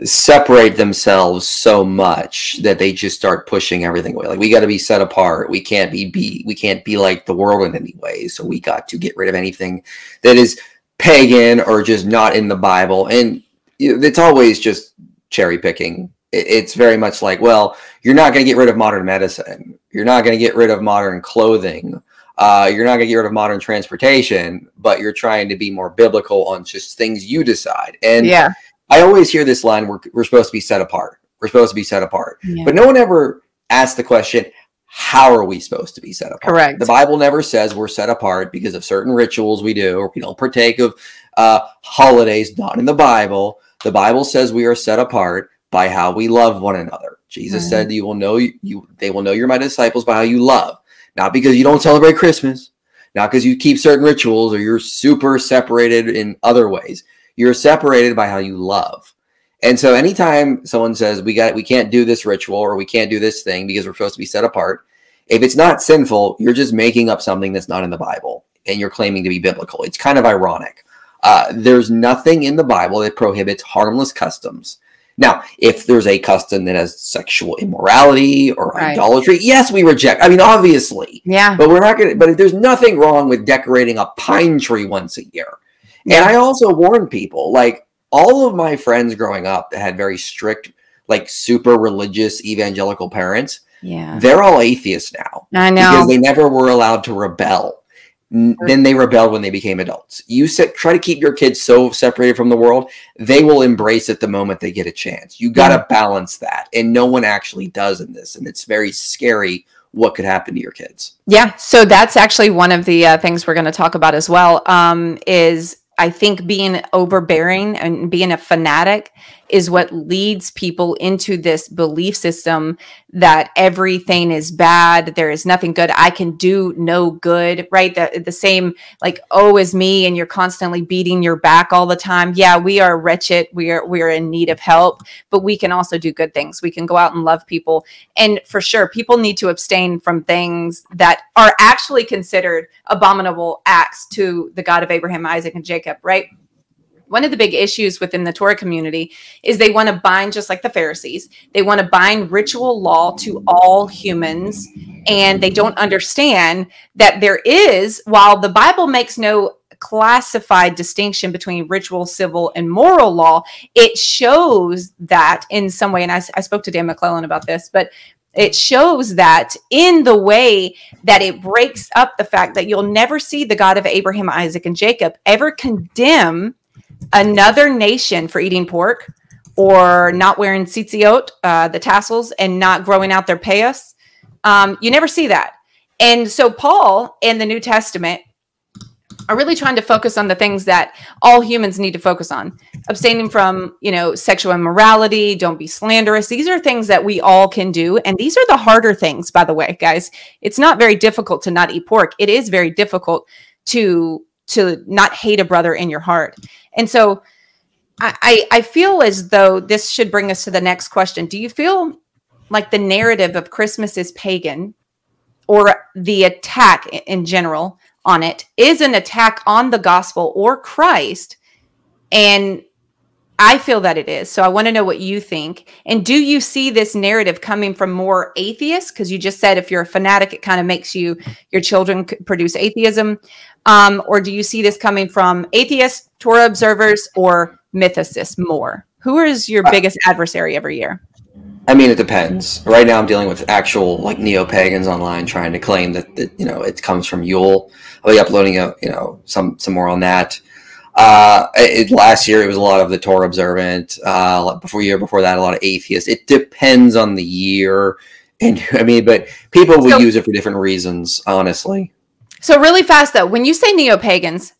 separate themselves so much that they just start pushing everything away. Like, we got to be set apart. We can't be like the world in any way. So we got to get rid of anything that is pagan or just not in the Bible. And it's always just cherry picking. It's very much like, well, you're not going to get rid of modern medicine. You're not going to get rid of modern clothing. You're not going to get rid of modern transportation, but you're trying to be more biblical on just things you decide. And yeah. I always hear this line, we're supposed to be set apart. We're supposed to be set apart. Yeah. But no one ever asks the question, how are we supposed to be set apart? Correct. The Bible never says we're set apart because of certain rituals we do, or we don't partake of holidays not in the Bible. The Bible says we are set apart by how we love one another. Jesus said, they will know you're my disciples by how you love. Not because you don't celebrate Christmas, not because you keep certain rituals or you're super separated in other ways. You're separated by how you love. And so anytime someone says we can't do this ritual or we can't do this thing because we're supposed to be set apart, if it's not sinful, you're just making up something that's not in the Bible and you're claiming to be biblical. It's kind of ironic. There's nothing in the Bible that prohibits harmless customs. Now, if there's a custom that has sexual immorality or idolatry, yes, we reject. I mean, obviously. Yeah. But we're not going to, but there's nothing wrong with decorating a pine tree once a year. And I also warn people, like, all of my friends growing up that had very strict, like, super religious evangelical parents, they're all atheists now. I know. Because they never were allowed to rebel. Then they rebelled when they became adults. You try to keep your kids so separated from the world, they will embrace it the moment they get a chance. You got to balance that. And no one actually does in this. And it's very scary what could happen to your kids. Yeah. So that's actually one of the things we're going to talk about as well, is I think being overbearing and being a fanatic is what leads people into this belief system that everything is bad, that there is nothing good. I can do no good, right? The same, like, oh, is me, and you're constantly beating your back all the time. Yeah, we are wretched. We are in need of help, but we can also do good things. We can go out and love people. And for sure, people need to abstain from things that are actually considered abominable acts to the God of Abraham, Isaac, and Jacob, right? One of the big issues within the Torah community is they want to bind, just like the Pharisees, they want to bind ritual law to all humans. And they don't understand that there is, while the Bible makes no classified distinction between ritual, civil, and moral law, it shows that in some way, and I spoke to Dan McClellan about this, but it shows that in the way that it breaks up the fact that you'll never see the God of Abraham, Isaac, and Jacob ever condemn another nation for eating pork or not wearing tzitziot, the tassels, and not growing out their payas. You never see that. And so Paul in the New Testament are really trying to focus on the things that all humans need to focus on. Abstaining from, sexual immorality, don't be slanderous. These are things that we all can do. And these are the harder things, by the way, guys. It's not very difficult to not eat pork. It is very difficult to not hate a brother in your heart. And so I feel as though this should bring us to the next question. Do you feel like the narrative of Christmas is pagan, or the attack in general on it is an attack on the gospel or Christ? And I feel that it is. So I want to know what you think. And do you see this narrative coming from more atheists? Because you just said if you're a fanatic, it kind of makes your children produce atheism. Or do you see this coming from atheists, Torah observers, or mythicists more? Who is your biggest adversary every year? I mean, it depends. Right now I'm dealing with actual, like, Neopagans online trying to claim that it comes from Yule. I'll be uploading some more on that. Last year it was a lot of the Torah Observant. Year before that, a lot of atheists. It depends on the year, and but people will use it for different reasons, honestly. So really fast though, when you say Neopagans,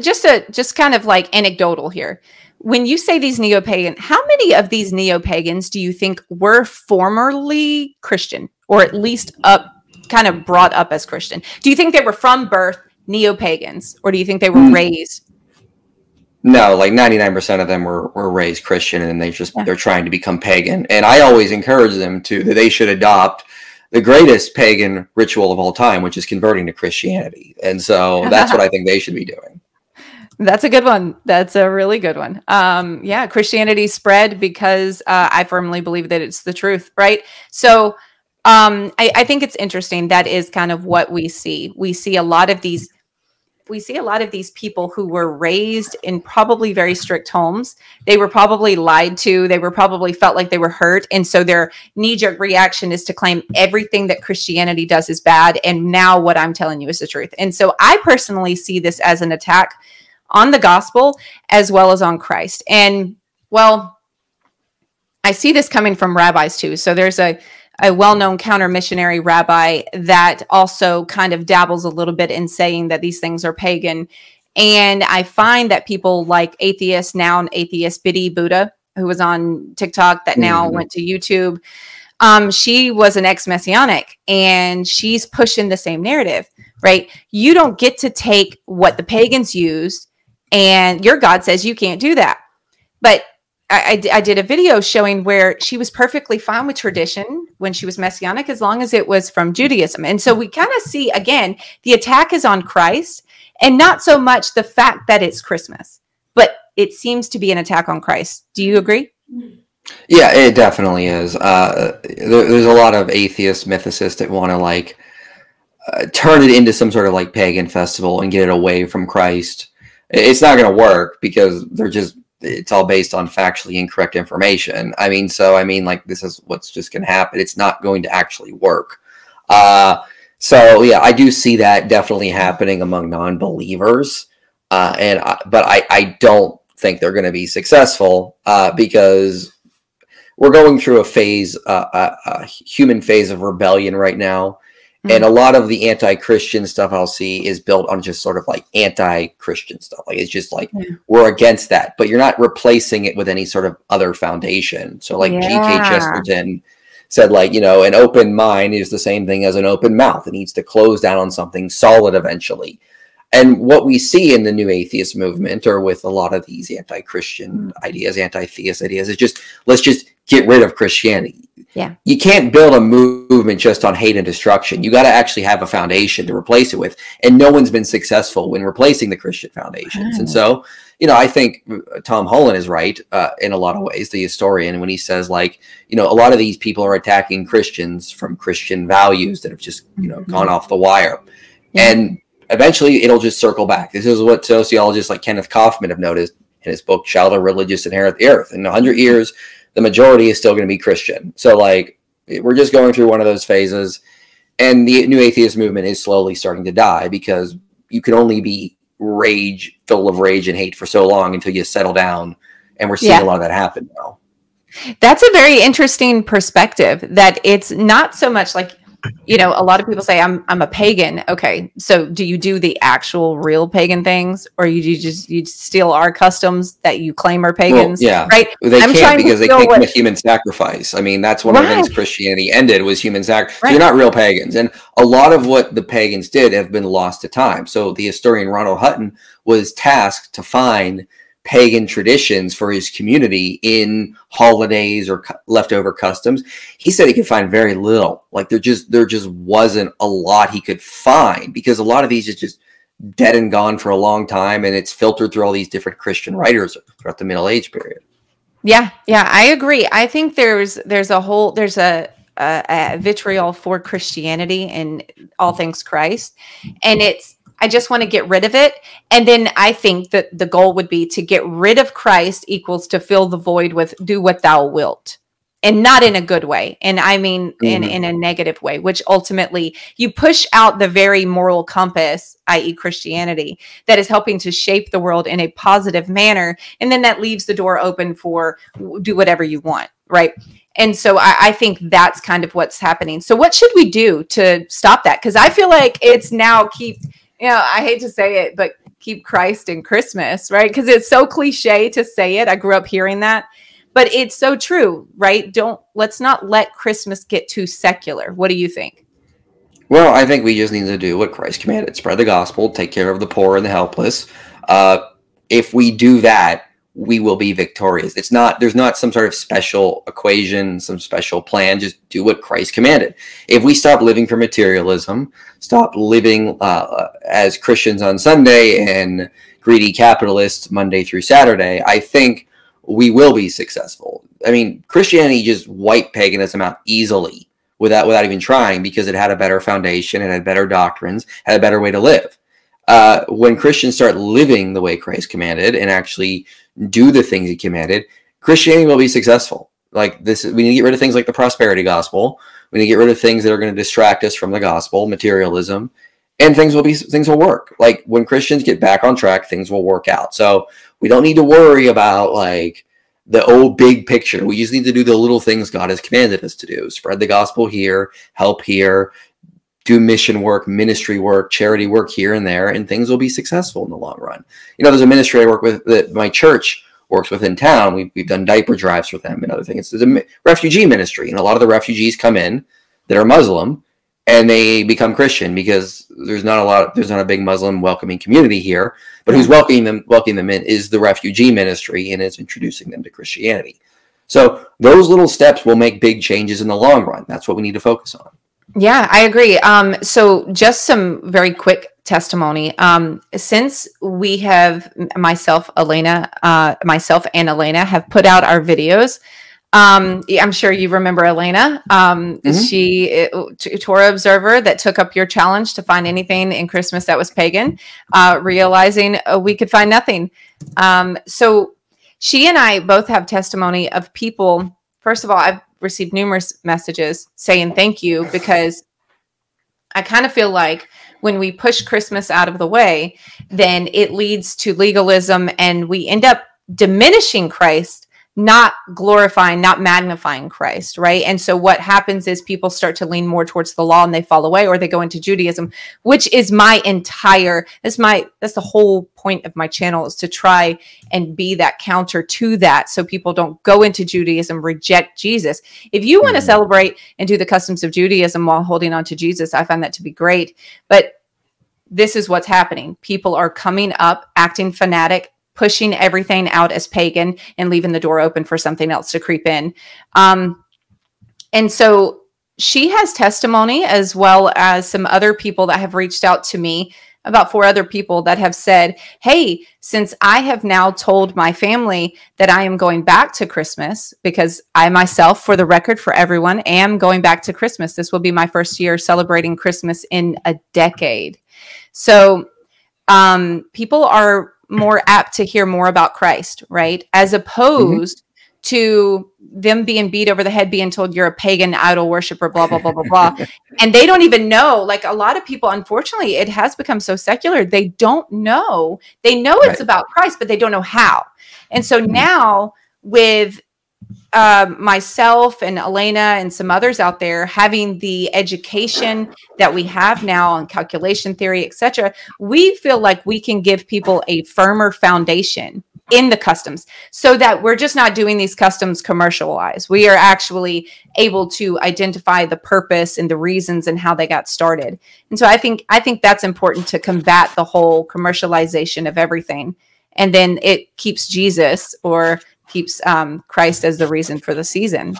just kind of like anecdotal here, when you say these neo-pagan, how many of these neo-pagans do you think were formerly Christian, or at least kind of brought up as Christian? Do you think they were from birth neo-pagans, or do you think they were raised? No, like 99% of them were raised Christian, and they're trying to become pagan. And I always encourage them that they should adopt the greatest pagan ritual of all time, which is converting to Christianity. And so that's what I think they should be doing. That's a good one. That's a really good one. Yeah, Christianity spread because I firmly believe that it's the truth, right? So I think it's interesting. That is kind of what we see. We see a lot of these people who were raised in probably very strict homes. They were probably lied to. They were probably felt like they were hurt. And so their knee-jerk reaction is to claim everything that Christianity does is bad. And now what I'm telling you is the truth. And so I personally see this as an attack on the gospel as well as on Christ. And well, I see this coming from rabbis too. So there's a well-known counter-missionary rabbi that also kind of dabbles a little bit in saying that these things are pagan. And I find that people like atheist Biddy Buddha, who was on TikTok that now went to YouTube, she was an ex-Messianic, and she's pushing the same narrative, right? You don't get to take what the pagans used, and your God says you can't do that. But I did a video showing where she was perfectly fine with tradition when she was Messianic, as long as it was from Judaism. And so we kind of see, again, the attack is on Christ and not so much the fact that it's Christmas, but it seems to be an attack on Christ. Do you agree? Yeah, it definitely is. There's a lot of atheist mythicists that want to turn it into some sort of pagan festival and get it away from Christ. It's not going to work because it's all based on factually incorrect information. This is what's just going to happen. It's not going to actually work. So yeah, I do see that definitely happening among non-believers. But I don't think they're going to be successful because we're going through a human phase of rebellion right now. And a lot of the anti-Christian stuff I'll see is built on just sort of anti-Christian stuff. It's just we're against that, but you're not replacing it with any sort of other foundation. So G.K. Chesterton said an open mind is the same thing as an open mouth. It needs to close down on something solid eventually. And what we see in the new atheist movement, or with a lot of these anti-Christian ideas, anti-theist ideas, is let's just get rid of Christianity. Yeah. You can't build a movement just on hate and destruction. You got to actually have a foundation to replace it with. And no one's been successful when replacing the Christian foundations. And so, I think Tom Holland is right in a lot of ways, the historian, when he says a lot of these people are attacking Christians from Christian values that have just, gone off the wire. Yeah. And eventually it'll just circle back. This is what sociologists like Kenneth Kaufman have noticed in his book, Shall the Religious Inherit the Earth? In 100 years, the majority is still going to be Christian. So we're just going through one of those phases, and the new atheist movement is slowly starting to die because you can only be full of rage and hate for so long until you settle down. And we're seeing a lot of that happen now. That's a very interesting perspective, that it's not so much a lot of people say I'm a pagan. Okay, so do you do the actual real pagan things, or you steal our customs that you claim are pagans? Well, yeah, right. They can't because they can't commit human sacrifice. That's one of the things Christianity ended, was human sacrifice. Right. So you're not real pagans, and a lot of what the pagans did have been lost to time. So the historian Ronald Hutton was tasked to find pagan traditions for his community in holidays or leftover customs. He said he could find very little. There just wasn't a lot he could find, because a lot of these is just dead and gone for a long time, and it's filtered through all these different Christian writers throughout the Middle Age period. Yeah, I agree. I think there's a vitriol for Christianity and all things Christ, and I just want to get rid of it. And then I think that the goal would be to get rid of Christ equals to fill the void with do what thou wilt, and not in a good way. And I mean, in a negative way, which ultimately you push out the very moral compass, i.e. Christianity, that is helping to shape the world in a positive manner. And then that leaves the door open for do whatever you want. Right. And so I think that's kind of what's happening. So what should we do to stop that? Because I feel like it's now I hate to say it, but keep Christ in Christmas, right? Because it's so cliche to say it. I grew up hearing that, but it's so true, right? Let's not let Christmas get too secular. What do you think? Well, I think we just need to do what Christ commanded: spread the gospel, take care of the poor and the helpless. If we do that, we will be victorious. There's not some sort of special equation, some special plan. Just do what Christ commanded. If we stop living for materialism, stop living as Christians on Sunday and greedy capitalists Monday through Saturday, I think we will be successful. I mean, Christianity just wiped paganism out easily without even trying, because it had a better foundation, it had better doctrines, had a better way to live. When Christians start living the way Christ commanded and actually do the things he commanded, Christianity will be successful. Like this, we need to get rid of things like the prosperity gospel. We need to get rid of things that are going to distract us from the gospel, materialism, and things will work. Like when Christians get back on track, things will work out. So we don't need to worry about like the old big picture. We just need to do the little things God has commanded us to do. Spread the gospel here, help here, do mission work, ministry work, charity work here and there, and things will be successful in the long run. You know, there's a ministry I work with that my church works with in town. We've done diaper drives with them and other things. There's a refugee ministry, and a lot of the refugees come in that are Muslim, and they become Christian because there's not a big Muslim welcoming community here, but who's welcoming them in is the refugee ministry and is introducing them to Christianity. So those little steps will make big changes in the long run. That's what we need to focus on. Yeah, I agree. So just some very quick testimony. Since we have myself and Elena have put out our videos, I'm sure you remember Elena. She, Torah Observer, that took up your challenge to find anything in Christmas that was pagan, realizing we could find nothing. So she and I both have testimony of people. First of all, I've received numerous messages saying thank you, because I kind of feel like when we push Christmas out of the way, then it leads to legalism and we end up diminishing Christ, not glorifying, not magnifying Christ, right? And so what happens is people start to lean more towards the law and they fall away, or they go into Judaism, which is that's the whole point of my channel, is to try and be that counter to that, so people don't go into Judaism, reject Jesus. If you want to celebrate and do the customs of Judaism while holding on to Jesus, I find that to be great. But this is what's happening. People are coming up, acting fanatic, pushing everything out as pagan and leaving the door open for something else to creep in. And so she has testimony, as well as some other people that have reached out to me, about 4 other people that have said, hey, since I have now told my family that I am going back to Christmas, because I myself, for the record, for everyone, am going back to Christmas. This will be my first year celebrating Christmas in a decade. So people are more apt to hear more about Christ, right? As opposed to them being beat over the head, being told you're a pagan idol worshiper, blah, blah, blah, blah, blah. And they don't even know. Like, a lot of people, unfortunately, it has become so secular. They don't know. They know it's about Christ, but they don't know how. And so now with myself and Elena and some others out there having the education that we have now on calculation theory, etc., we feel like we can give people a firmer foundation in the customs, so that we're just not doing these customs commercialized. We are actually able to identify the purpose and the reasons and how they got started. And so I think that's important to combat the whole commercialization of everything. And then it keeps Jesus, or keeps Christ, as the reason for the season.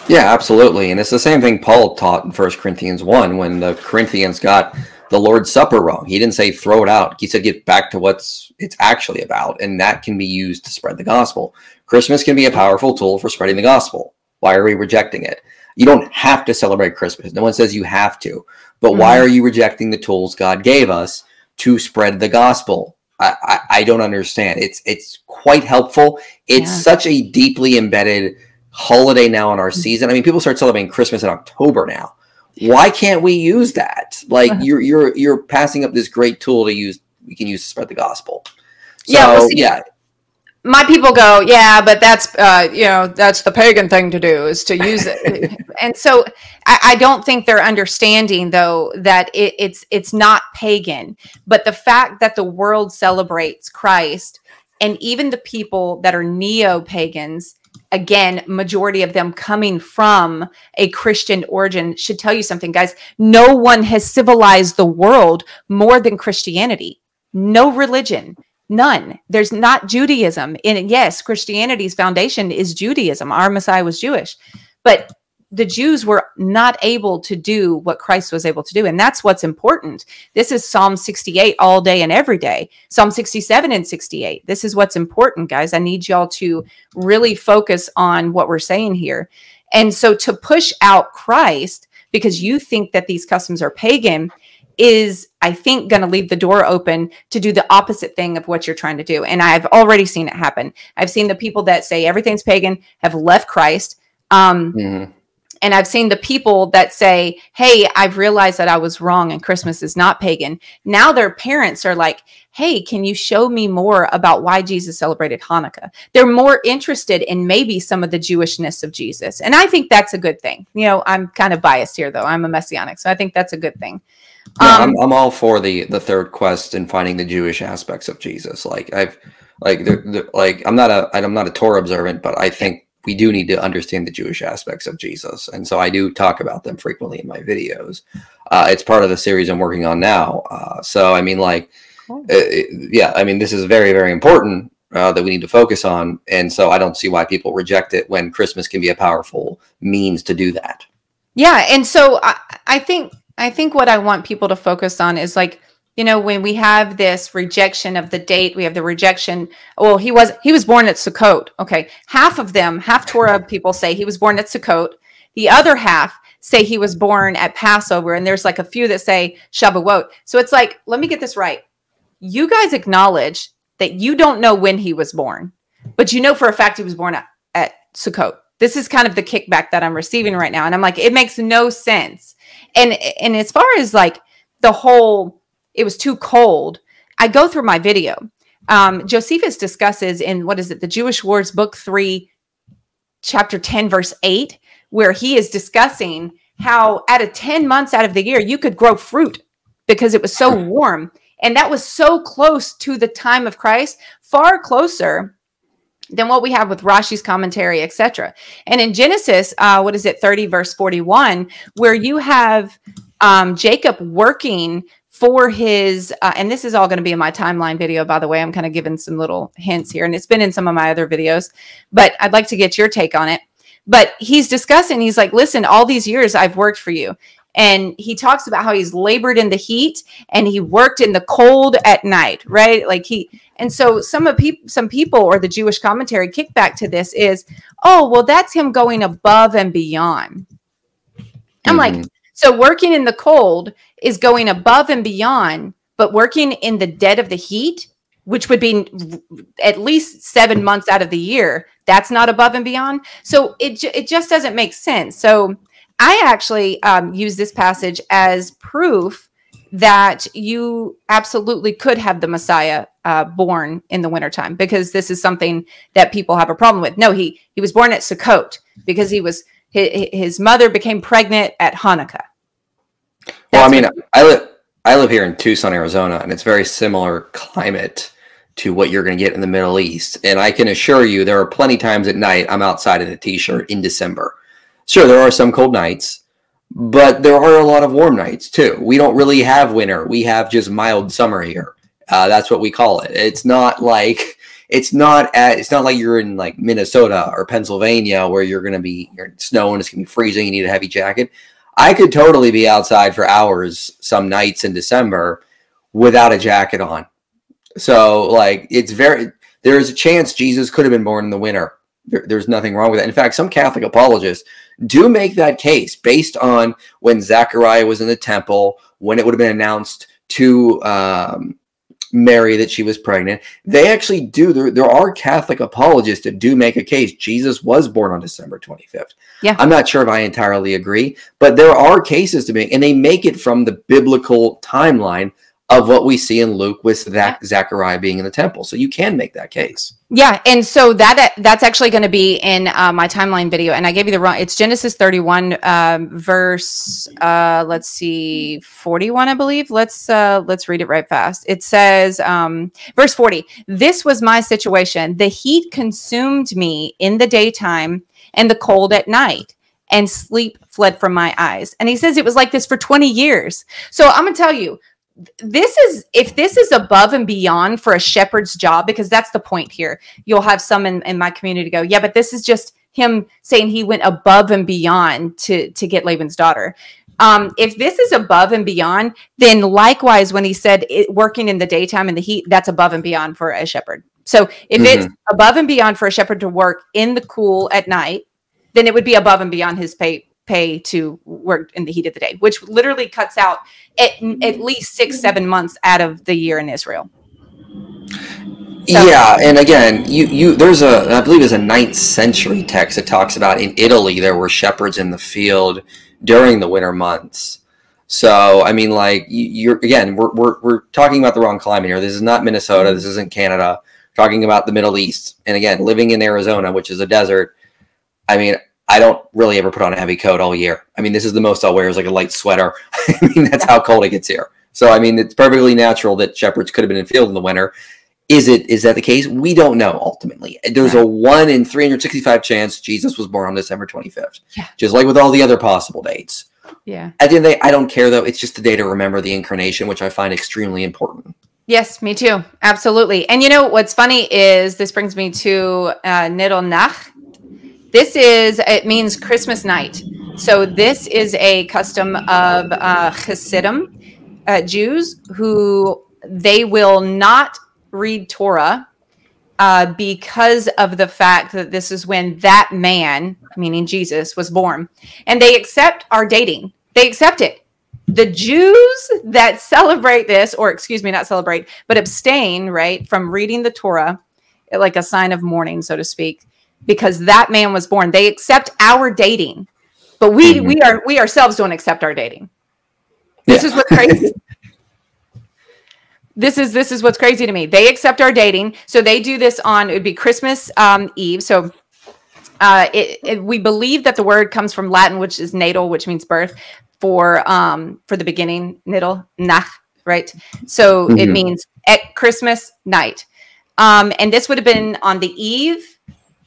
Yeah, absolutely. And it's the same thing Paul taught in 1 Corinthians 1 when the Corinthians got the Lord's Supper wrong. He didn't say throw it out. He said get back to what it's actually about, and that can be used to spread the gospel. Christmas can be a powerful tool for spreading the gospel. Why are we rejecting it? You don't have to celebrate Christmas. No one says you have to. But why are you rejecting the tools God gave us to spread the gospel? I don't understand. It's quite helpful. It's such a deeply embedded holiday now in our season. I mean, people start celebrating Christmas in October now. Why can't we use that? Like, you're passing up this great tool we can use to spread the gospel. So, my people go, yeah, but that's, you know, that's the pagan thing to do, is to use it. And so I don't think they're understanding, though, that it's not pagan, but the fact that the world celebrates Christ, and even the people that are neo-pagans, again, majority of them coming from a Christian origin, should tell you something, guys. No one has civilized the world more than Christianity. No religion. None. There's not Judaism in it. Yes, Christianity's foundation is Judaism. Our Messiah was Jewish, but the Jews were not able to do what Christ was able to do. And that's what's important. This is Psalm 68 all day and every day. Psalm 67 and 68. This is what's important, guys. I need y'all to really focus on what we're saying here. And so to push out Christ because you think that these customs are pagan is, I think, going to leave the door open to do the opposite thing of what you're trying to do. And I've already seen it happen. I've seen the people that say everything's pagan have left Christ. And I've seen the people that say, hey, I've realized that I was wrong and Christmas is not pagan. Now their parents are like, hey, can you show me more about why Jesus celebrated Hanukkah? They're more interested in maybe some of the Jewishness of Jesus. And I think that's a good thing. You know, I'm kind of biased here, though. I'm a Messianic, so I think that's a good thing. Yeah, I'm all for the third quest and finding the Jewish aspects of Jesus. Like I'm not a Torah observant, but I think we do need to understand the Jewish aspects of Jesus, and so I do talk about them frequently in my videos. It's part of the series I'm working on now. So I mean, like, yeah, I mean, this is very, very important that we need to focus on, and so I don't see why people reject it when Christmas can be a powerful means to do that. Yeah, and so I think what I want people to focus on is, like, you know, when we have this rejection of the date, we have the rejection. Well, he was born at Sukkot. Okay. Half Torah people say he was born at Sukkot. The other half say he was born at Passover. And there's like a few that say Shavuot. So it's like, let me get this right. You guys acknowledge that you don't know when he was born, but you know for a fact he was born at Sukkot. This is kind of the kickback that I'm receiving right now. And I'm like, it makes no sense. And as far as like the whole, it was too cold, I go through my video. Josephus discusses in, what is it? The Jewish Wars, book 3, chapter 10, verse 8, where he is discussing how out of 10 months out of the year, you could grow fruit because it was so warm. And that was so close to the time of Christ, far closer than what we have with Rashi's commentary, etc. And in Genesis, 30, verse 41, where you have Jacob working for his, and this is all going to be in my timeline video, by the way. I'm kind of giving some little hints here, and it's been in some of my other videos, but I'd like to get your take on it. But he's discussing, he's like, listen, all these years I've worked for you. And he talks about how he's labored in the heat and he worked in the cold at night, right? Like and so some people, or the Jewish commentary kickback to this is, oh, well, that's him going above and beyond. I'm like, so working in the cold is going above and beyond, but working in the dead of the heat, which would be at least 7 months out of the year, that's not above and beyond. So it just doesn't make sense. So I actually use this passage as proof that you absolutely could have the Messiah born in the wintertime, because this is something that people have a problem with. No, he was born at Sukkot because his mother became pregnant at Hanukkah. Well, I mean, I live here in Tucson, Arizona, and it's very similar climate to what you're going to get in the Middle East. And I can assure you there are plenty times at night I'm outside in a t-shirt in December. Sure, there are some cold nights, but there are a lot of warm nights too. We don't really have winter. We have just mild summer here. That's what we call it. It's not like you're in like Minnesota or Pennsylvania where you're snowing, it's going to be freezing, you need a heavy jacket. I could totally be outside for hours some nights in December without a jacket on. So like there's a chance Jesus could have been born in the winter. There's nothing wrong with that. In fact, some Catholic apologists do make that case based on when Zechariah was in the temple, when it would have been announced to Mary that she was pregnant. They actually do. There are Catholic apologists that do make a case Jesus was born on December 25th. Yeah. I'm not sure if I entirely agree, but there are cases to make, and they make it from the biblical timeline of what we see in Luke with Zechariah being in the temple. So you can make that case. Yeah, and so that's actually going to be in my timeline video, and I gave you the wrong. It's Genesis 31, verse let's see, 41, I believe. Let's read it right fast. It says, verse 40. This was my situation. The heat consumed me in the daytime, and the cold at night, and sleep fled from my eyes. And he says it was like this for 20 years. So I'm gonna tell you, if this is above and beyond for a shepherd's job, because that's the point here. You'll have some in my community go, yeah, but this is just him saying he went above and beyond to get Laban's daughter. If this is above and beyond, then likewise, when he said working in the daytime in the heat, that's above and beyond for a shepherd. So if it's above and beyond for a shepherd to work in the cool at night, then it would be above and beyond his pay to work in the heat of the day, which literally cuts out at least 6-7 months out of the year in Israel. So, yeah, and again, there's I believe it's a 9th century text that talks about in Italy there were shepherds in the field during the winter months. So I mean, like we're talking about the wrong climate here. This is not Minnesota. This isn't Canada. We're talking about the Middle East, and again, living in Arizona, which is a desert. I mean, I don't really ever put on a heavy coat all year. I mean, this is the most I'll wear is like a light sweater. I mean, that's how cold it gets here. So, I mean, it's perfectly natural that shepherds could have been in the field in the winter. Is that the case? We don't know, ultimately. There's a 1 in 365 chance Jesus was born on December 25th. Yeah. Just like with all the other possible dates. Yeah. At the end of the day, I don't care, though. It's just a day to remember the incarnation, which I find extremely important. Yes, me too. Absolutely. And you know, what's funny is this brings me to Nidl Nach. It means Christmas night. So this is a custom of Hasidim, Jews, who they will not read Torah because of the fact that this is when that man, meaning Jesus, was born. And they accept our dating. They accept it. The Jews that celebrate this, or excuse me, not celebrate, but abstain, right, from reading the Torah, like a sign of mourning, so to speak, because that man was born. They accept our dating, but we ourselves don't accept our dating. This is what's crazy. This is what's crazy to me. They accept our dating, so they do this on, it would be Christmas Eve. So we believe that the word comes from Latin, which is natal, which means birth, for the beginning, nidl, nach, right? So it means at Christmas night. And this would have been on the eve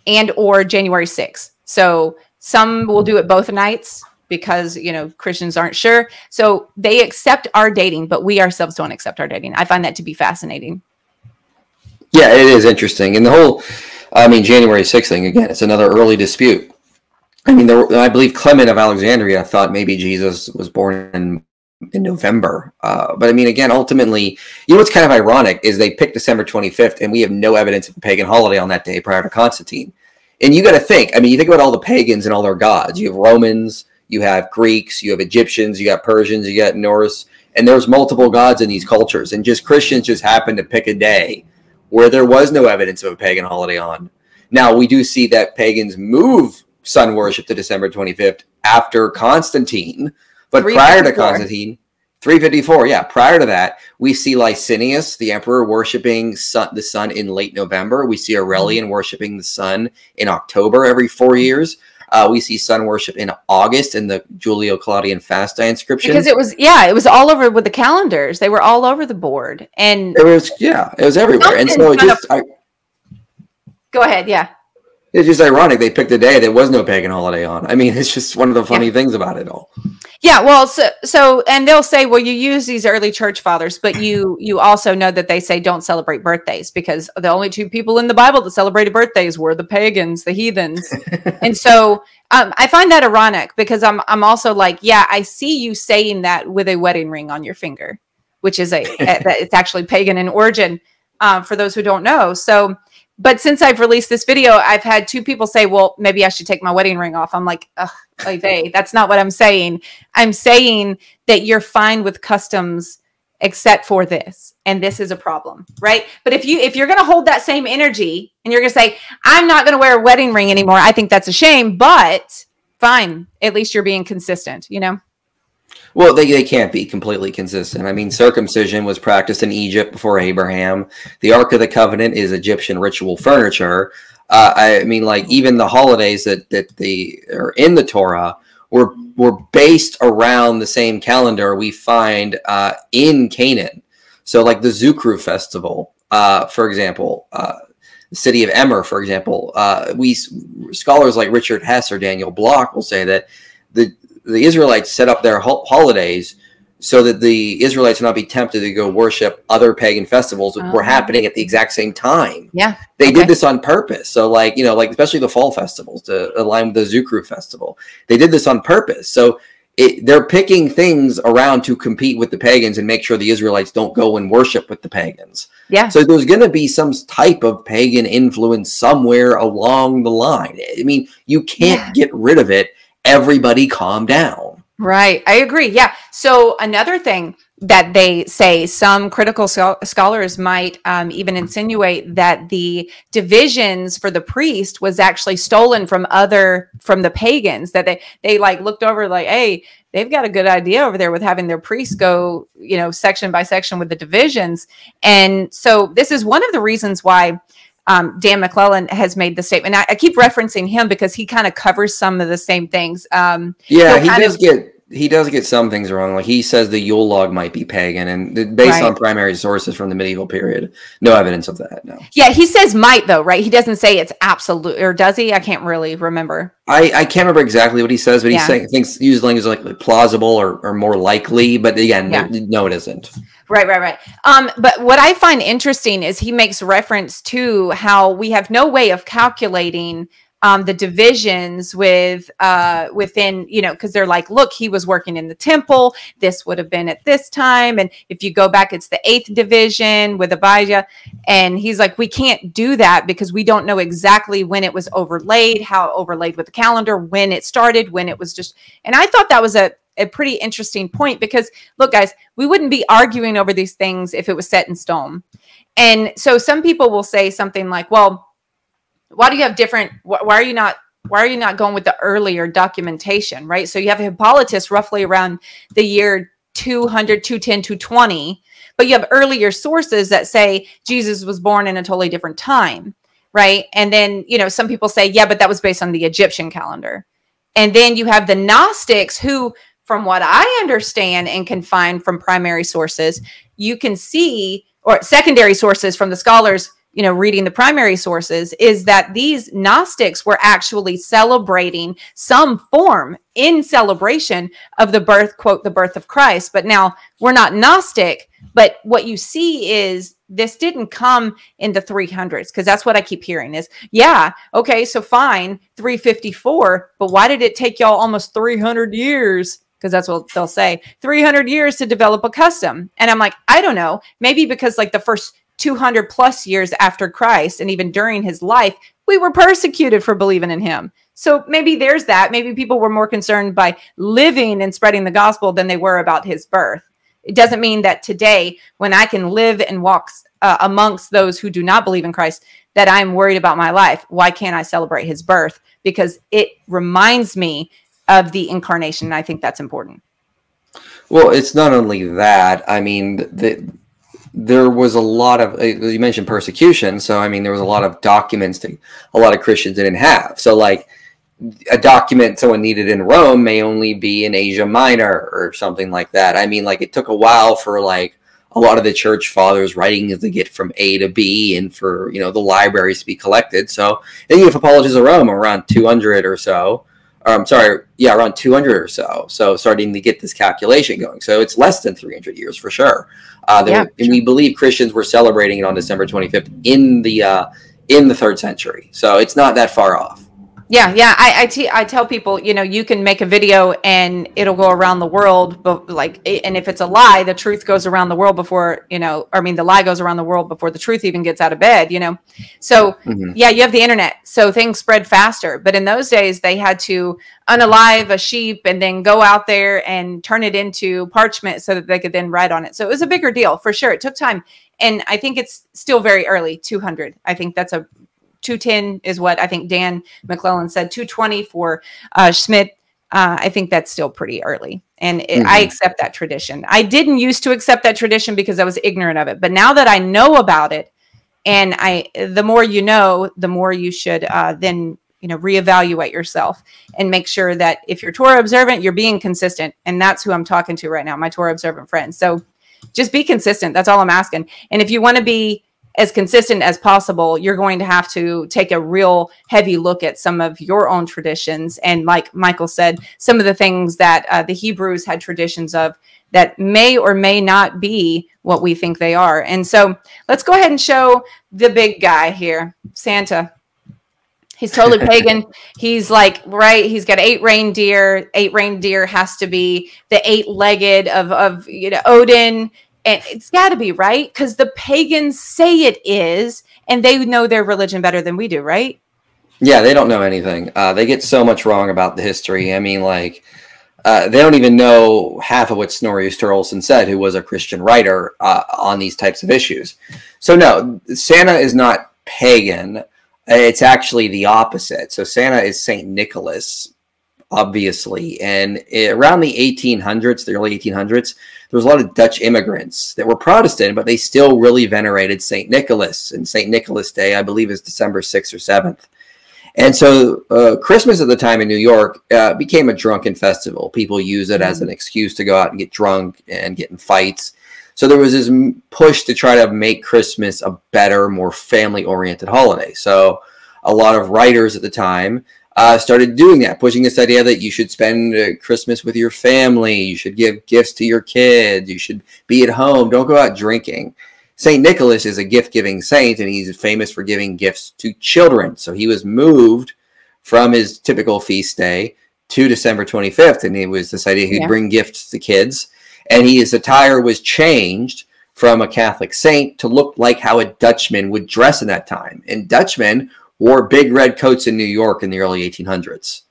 and or January 6th. So some will do it both nights because, you know, Christians aren't sure. So they accept our dating, but we ourselves don't accept our dating. I find that to be fascinating. Yeah, it is interesting. And the whole, January 6th thing, again, it's another early dispute. I mean, I believe Clement of Alexandria thought maybe Jesus was born in November. But I mean, again, ultimately, you know what's kind of ironic is they picked December 25th, and we have no evidence of a pagan holiday on that day prior to Constantine. And you got to think, I mean, you think about all the pagans and all their gods. You have Romans, you have Greeks, you have Egyptians, you got Persians, you got Norse, and there's multiple gods in these cultures. And just Christians just happened to pick a day where there was no evidence of a pagan holiday on. Now, we do see that pagans move sun worship to December 25th after Constantine, but prior to Constantine, 354, yeah, prior to that, we see Licinius, the emperor, worshiping the sun in late November. We see Aurelian worshiping the sun in October every 4 years. We see sun worship in August in the Julio-Claudian fast day inscription. Because it was all over with the calendars. They were all over the board. And it was everywhere. And so go ahead, yeah. It's just ironic they picked a day there was no pagan holiday on. I mean, it's just one of the funny things about it all. Yeah, well, so and they'll say, well, you use these early church fathers, but you also know that they say don't celebrate birthdays because the only two people in the Bible that celebrated birthdays were the pagans, the heathens. And so I find that ironic because I'm also like, yeah, I see you saying that with a wedding ring on your finger, which is it's actually pagan in origin for those who don't know. So. But since I've released this video, I've had 2 people say, well, maybe I should take my wedding ring off. I'm like, that's not what I'm saying. I'm saying that you're fine with customs except for this. And this is a problem, right? But if you're going to hold that same energy and you're going to say, I'm not going to wear a wedding ring anymore, I think that's a shame, but fine. At least you're being consistent, you know? Well, they can't be completely consistent. I mean, circumcision was practiced in Egypt before Abraham. The Ark of the Covenant is Egyptian ritual furniture. I mean, like even the holidays that they are in the Torah were based around the same calendar we find in Canaan. So, like the Zukru festival, for example, the city of Emmer, for example, scholars like Richard Hess or Daniel Block will say that the Israelites set up their holidays so that the Israelites would not be tempted to go worship other pagan festivals that were happening at the exact same time. Yeah. They did this on purpose. So like, you know, like especially the fall festivals to align with the Zukru festival. They did this on purpose. So they're picking things around to compete with the pagans and make sure the Israelites don't go and worship with the pagans. Yeah. So there's going to be some type of pagan influence somewhere along the line. I mean, you can't get rid of it. Everybody calm down. Right. I agree. Yeah. So another thing that they say, some critical scholars might even insinuate that the divisions for the priest was actually stolen from the pagans, that they like looked over like, hey, they've got a good idea over there with having their priests go, you know, section by section with the divisions. And so this is one of the reasons why Dan McClellan has made the statement. I keep referencing him because he kind of covers some of the same things. Yeah, he does get some things wrong. Like he says the Yule log might be pagan, and based on primary sources from the medieval period, no evidence of that. No. Yeah, he says might though, right? He doesn't say it's absolute, or does he? I can't really remember. I can't remember exactly what he says, but he's saying things use language like plausible or more likely. But again, no, it isn't. Right. But what I find interesting is he makes reference to how we have no way of calculating the divisions within, you know, because they're like, look, he was working in the temple. This would have been at this time. And if you go back, it's the 8th division with Abijah. And he's like, we can't do that because we don't know exactly when it was overlaid, how overlaid with the calendar, when it started, when it was just. And I thought that was a pretty interesting point because, look, guys, we wouldn't be arguing over these things if it was set in stone. And so some people will say something like, well, why do you have different, why are you not going with the earlier documentation, right? So you have Hippolytus roughly around the year 200, 210, 220, but you have earlier sources that say Jesus was born in a totally different time, right? And then, you know, some people say, yeah, but that was based on the Egyptian calendar. And then you have the Gnostics who, from what I understand and can find from primary sources, you can see, or secondary sources from the scholars, you know, reading the primary sources, is that these Gnostics were actually celebrating some form in celebration of the birth, quote, the birth of Christ. But now we're not Gnostic, but what you see is this didn't come in the 300s, because that's what I keep hearing is, yeah, okay, so fine, 354, but why did it take y'all almost 300 years? Because that's what they'll say, 300 years to develop a custom. And I'm like, I don't know, maybe because like the first 200 plus years after Christ, and even during his life, we were persecuted for believing in him. So maybe there's that. Maybe people were more concerned by living and spreading the gospel than they were about his birth. It doesn't mean that today, when I can live and walk amongst those who do not believe in Christ, that I'm worried about my life. Why can't I celebrate his birth? Because it reminds me of the incarnation. And I think that's important. Well, it's not only that. I mean, there was a lot of, you mentioned persecution. So, I mean, there was a lot of documents that a lot of Christians didn't have. So, like, a document someone needed in Rome may only be in Asia Minor or something like that. I mean, like, it took a while for, like, a lot of the church fathers writing to get from A to B and for, you know, the libraries to be collected. So, then you have Apologetics of Rome around 200 or so. Around 200 or so. So starting to get this calculation going. So it's less than 300 years for sure. And we believe Christians were celebrating it on December 25th in the 3rd century. So it's not that far off. Yeah. I tell people, you know, you can make a video and it'll go around the world, but like, and if it's a lie, the truth goes around the world before, you know, I mean, the lie goes around the world before the truth even gets out of bed, you know? So yeah, you have the internet, so things spread faster, but in those days they had to unalive a sheep and then go out there and turn it into parchment so that they could then write on it. So it was a bigger deal for sure. It took time. And I think it's still very early, 200. I think that's 210 is what I think Dan McClellan said. 220 for Schmidt. I think that's still pretty early. And I accept that tradition. I didn't used to accept that tradition because I was ignorant of it. But now that I know about it, and the more you know, the more you should then, reevaluate yourself and make sure that if you're Torah observant, you're being consistent. And that's who I'm talking to right now, my Torah observant friends. So just be consistent. That's all I'm asking. And if you want to be as consistent as possible, you're going to have to take a real heavy look at some of your own traditions. And like Michael said, some of the things that the Hebrews had traditions of that may or may not be what we think they are. And so let's go ahead and show the big guy here, Santa. He's totally pagan. He's like, right, he's got 8 reindeer. 8 reindeer has to be the 8-legged of Odin. And it's got to be, right? Because the pagans say it is, and they know their religion better than we do, right? Yeah, they don't know anything. They get so much wrong about the history. I mean, like, they don't even know half of what Snorri Sturluson said, who was a Christian writer on these types of issues. So no, Santa is not pagan. It's actually the opposite. So Santa is Saint Nicholas, obviously. And around the 1800s, the early 1800s, there was a lot of Dutch immigrants that were Protestant, but they still really venerated Saint Nicholas. And Saint Nicholas Day, I believe, is December 6th or 7th. And so Christmas at the time in New York became a drunken festival. People use it as an excuse to go out and get drunk and get in fights. So there was this push to try to make Christmas a better, more family-oriented holiday. So a lot of writers at the time started doing that, pushing this idea that you should spend Christmas with your family, you should give gifts to your kids, you should be at home, don't go out drinking. St. Nicholas is a gift-giving saint, and he's famous for giving gifts to children. So he was moved from his typical feast day to December 25th, and it was this idea he'd bring gifts to kids. And his attire was changed from a Catholic saint to look like how a Dutchman would dress in that time. And Dutchmen wore big red coats in New York in the early 1800s.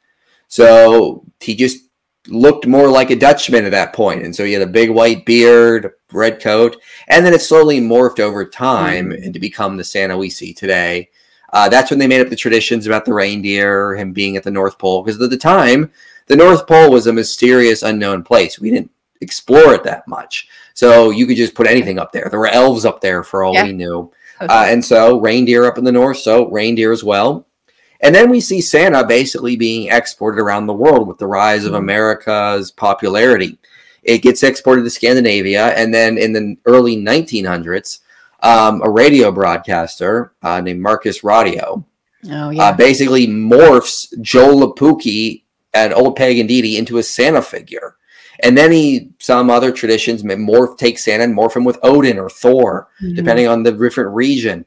So he just looked more like a Dutchman at that point. And so he had a big white beard, red coat, and then it slowly morphed over time to become the Santa we see today. That's when they made up the traditions about the reindeer, him being at the North Pole, because at the time, the North Pole was a mysterious, unknown place. We didn't explore it that much. So you could just put anything up there. There were elves up there for all we knew. And so reindeer up in the north, so reindeer as well. And then we see Santa basically being exported around the world with the rise of America's popularity. It gets exported to Scandinavia, and then in the early 1900s, a radio broadcaster named Marcus Radio basically morphs Joe Lapuki, an old pagan deity, into a Santa figure. And then some other traditions take Santa and morph him with Odin or Thor, depending on the different region.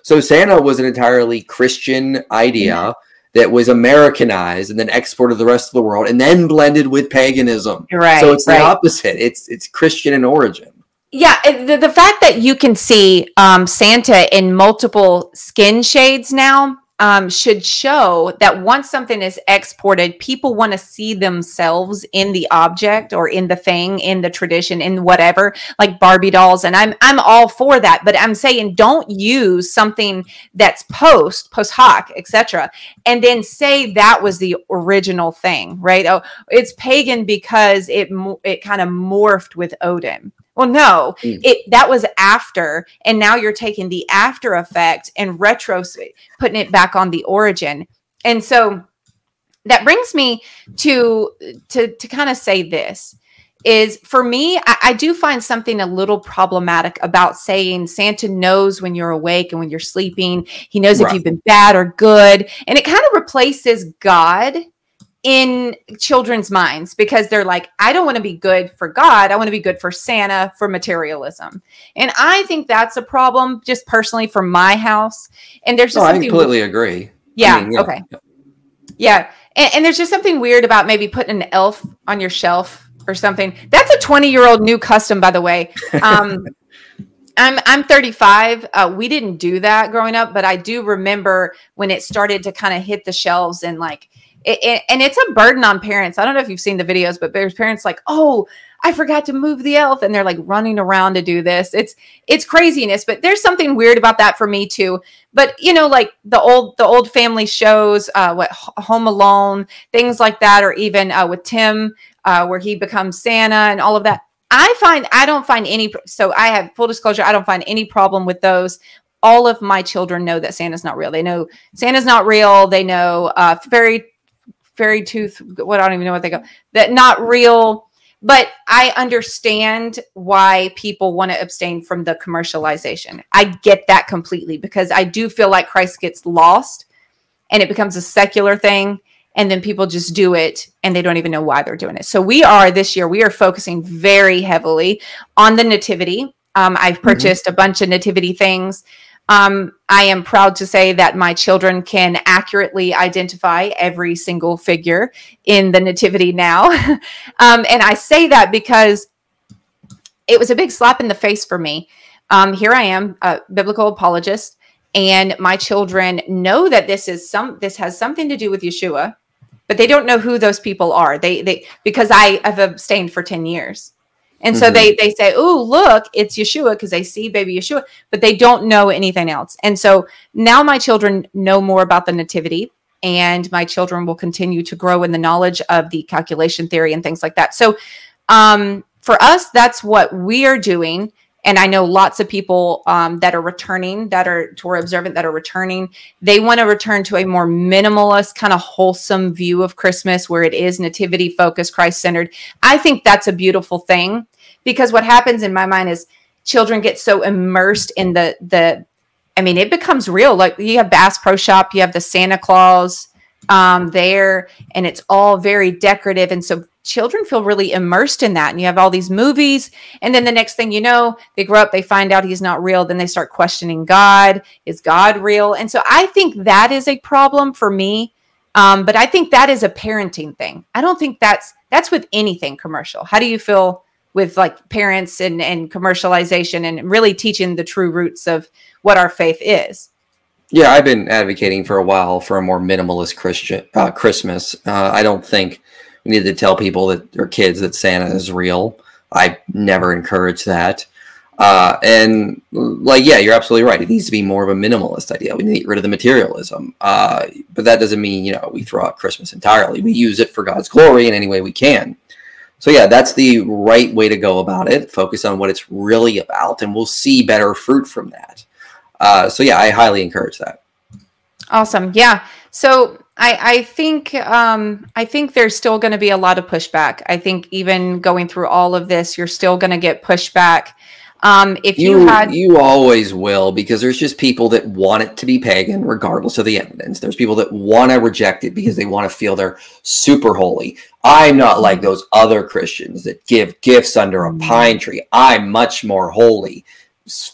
So Santa was an entirely Christian idea that was Americanized and then exported to the rest of the world and then blended with paganism. Right. So it's the opposite. It's Christian in origin. Yeah, the fact that you can see Santa in multiple skin shades now should show that once something is exported, people want to see themselves in the object or in the thing, in the tradition, in whatever, like Barbie dolls. And I'm all for that. But I'm saying don't use something that's post hoc, etc., and then say that was the original thing, right? Oh, it's pagan because it kind of morphed with Odin. Well, no, that was after, and now you're taking the after effect and putting it back on the origin. And so that brings me to kind of say this is, for me, I do find something a little problematic about saying Santa knows when you're awake and when you're sleeping. He knows if you've been bad or good, and it kind of replaces God in children's minds, because they're like, I don't want to be good for God. I want to be good for Santa, for materialism. And I think that's a problem just personally for my house. And there's just I completely agree. Yeah. I mean, okay. Yeah. And there's just something weird about maybe putting an elf on your shelf or something. That's a 20-year-old new custom, by the way. I'm 35. We didn't do that growing up, but I do remember when it started to kind of hit the shelves and like, and it's a burden on parents. I don't know if you've seen the videos, but there's parents like, oh, I forgot to move the elf. And they're like running around to do this. It's craziness, but there's something weird about that for me too. But you know, like the old family shows, Home Alone, things like that, or even with Tim, where he becomes Santa and all of that. I don't find any, so I have full disclosure, I don't find any problem with those. All of my children know that Santa's not real. They know Santa's not real. They know fairy tooth, what, I don't even know what they go, that not real. But I understand why people want to abstain from the commercialization. I get that completely, because I do feel like Christ gets lost and it becomes a secular thing. And then people just do it and they don't even know why they're doing it. So this year, we are focusing very heavily on the nativity. I've purchased a bunch of nativity things. I am proud to say that my children can accurately identify every single figure in the nativity now. And I say that because it was a big slap in the face for me. Here I am, a biblical apologist, and my children know that this has something to do with Yeshua, but they don't know who those people are. Because I have abstained for 10 years. And so they say, oh, look, it's Yeshua, because they see baby Yeshua, but they don't know anything else. And so now my children know more about the nativity, and my children will continue to grow in the knowledge of the calculation theory and things like that. So for us, that's what we are doing. And I know lots of people that are returning, that are Torah observant, that are returning. They want to return to a more minimalist, kind of wholesome view of Christmas, where it is nativity focused, Christ centered. I think that's a beautiful thing, because what happens in my mind is children get so immersed in it becomes real. Like, you have Bass Pro Shop, you have the Santa Claus there, and it's all very decorative. And so children feel really immersed in that. And you have all these movies, and then the next thing you know, they grow up, they find out he's not real. Then they start questioning God. Is God real? And so I think that is a problem for me. But I think that is a parenting thing. I don't think that's with anything commercial. How do you feel with like parents and commercialization and really teaching the true roots of what our faith is? Yeah, I've been advocating for a while for a more minimalist Christmas. I don't think we need to tell people or kids that Santa is real. I never encourage that. And yeah, you're absolutely right. It needs to be more of a minimalist idea. We need to get rid of the materialism. But that doesn't mean, we throw out Christmas entirely. We use it for God's glory in any way we can. So yeah, that's the right way to go about it. Focus on what it's really about, and we'll see better fruit from that. So yeah, I highly encourage that. Awesome. Yeah. So I think there's still going to be a lot of pushback. I think even going through all of this, you're still going to get pushback. If you always will, because there's just people that want it to be pagan regardless of the evidence. There's people that want to reject it because they want to feel they're super holy. I'm not like those other Christians that give gifts under a pine tree. I'm much more holy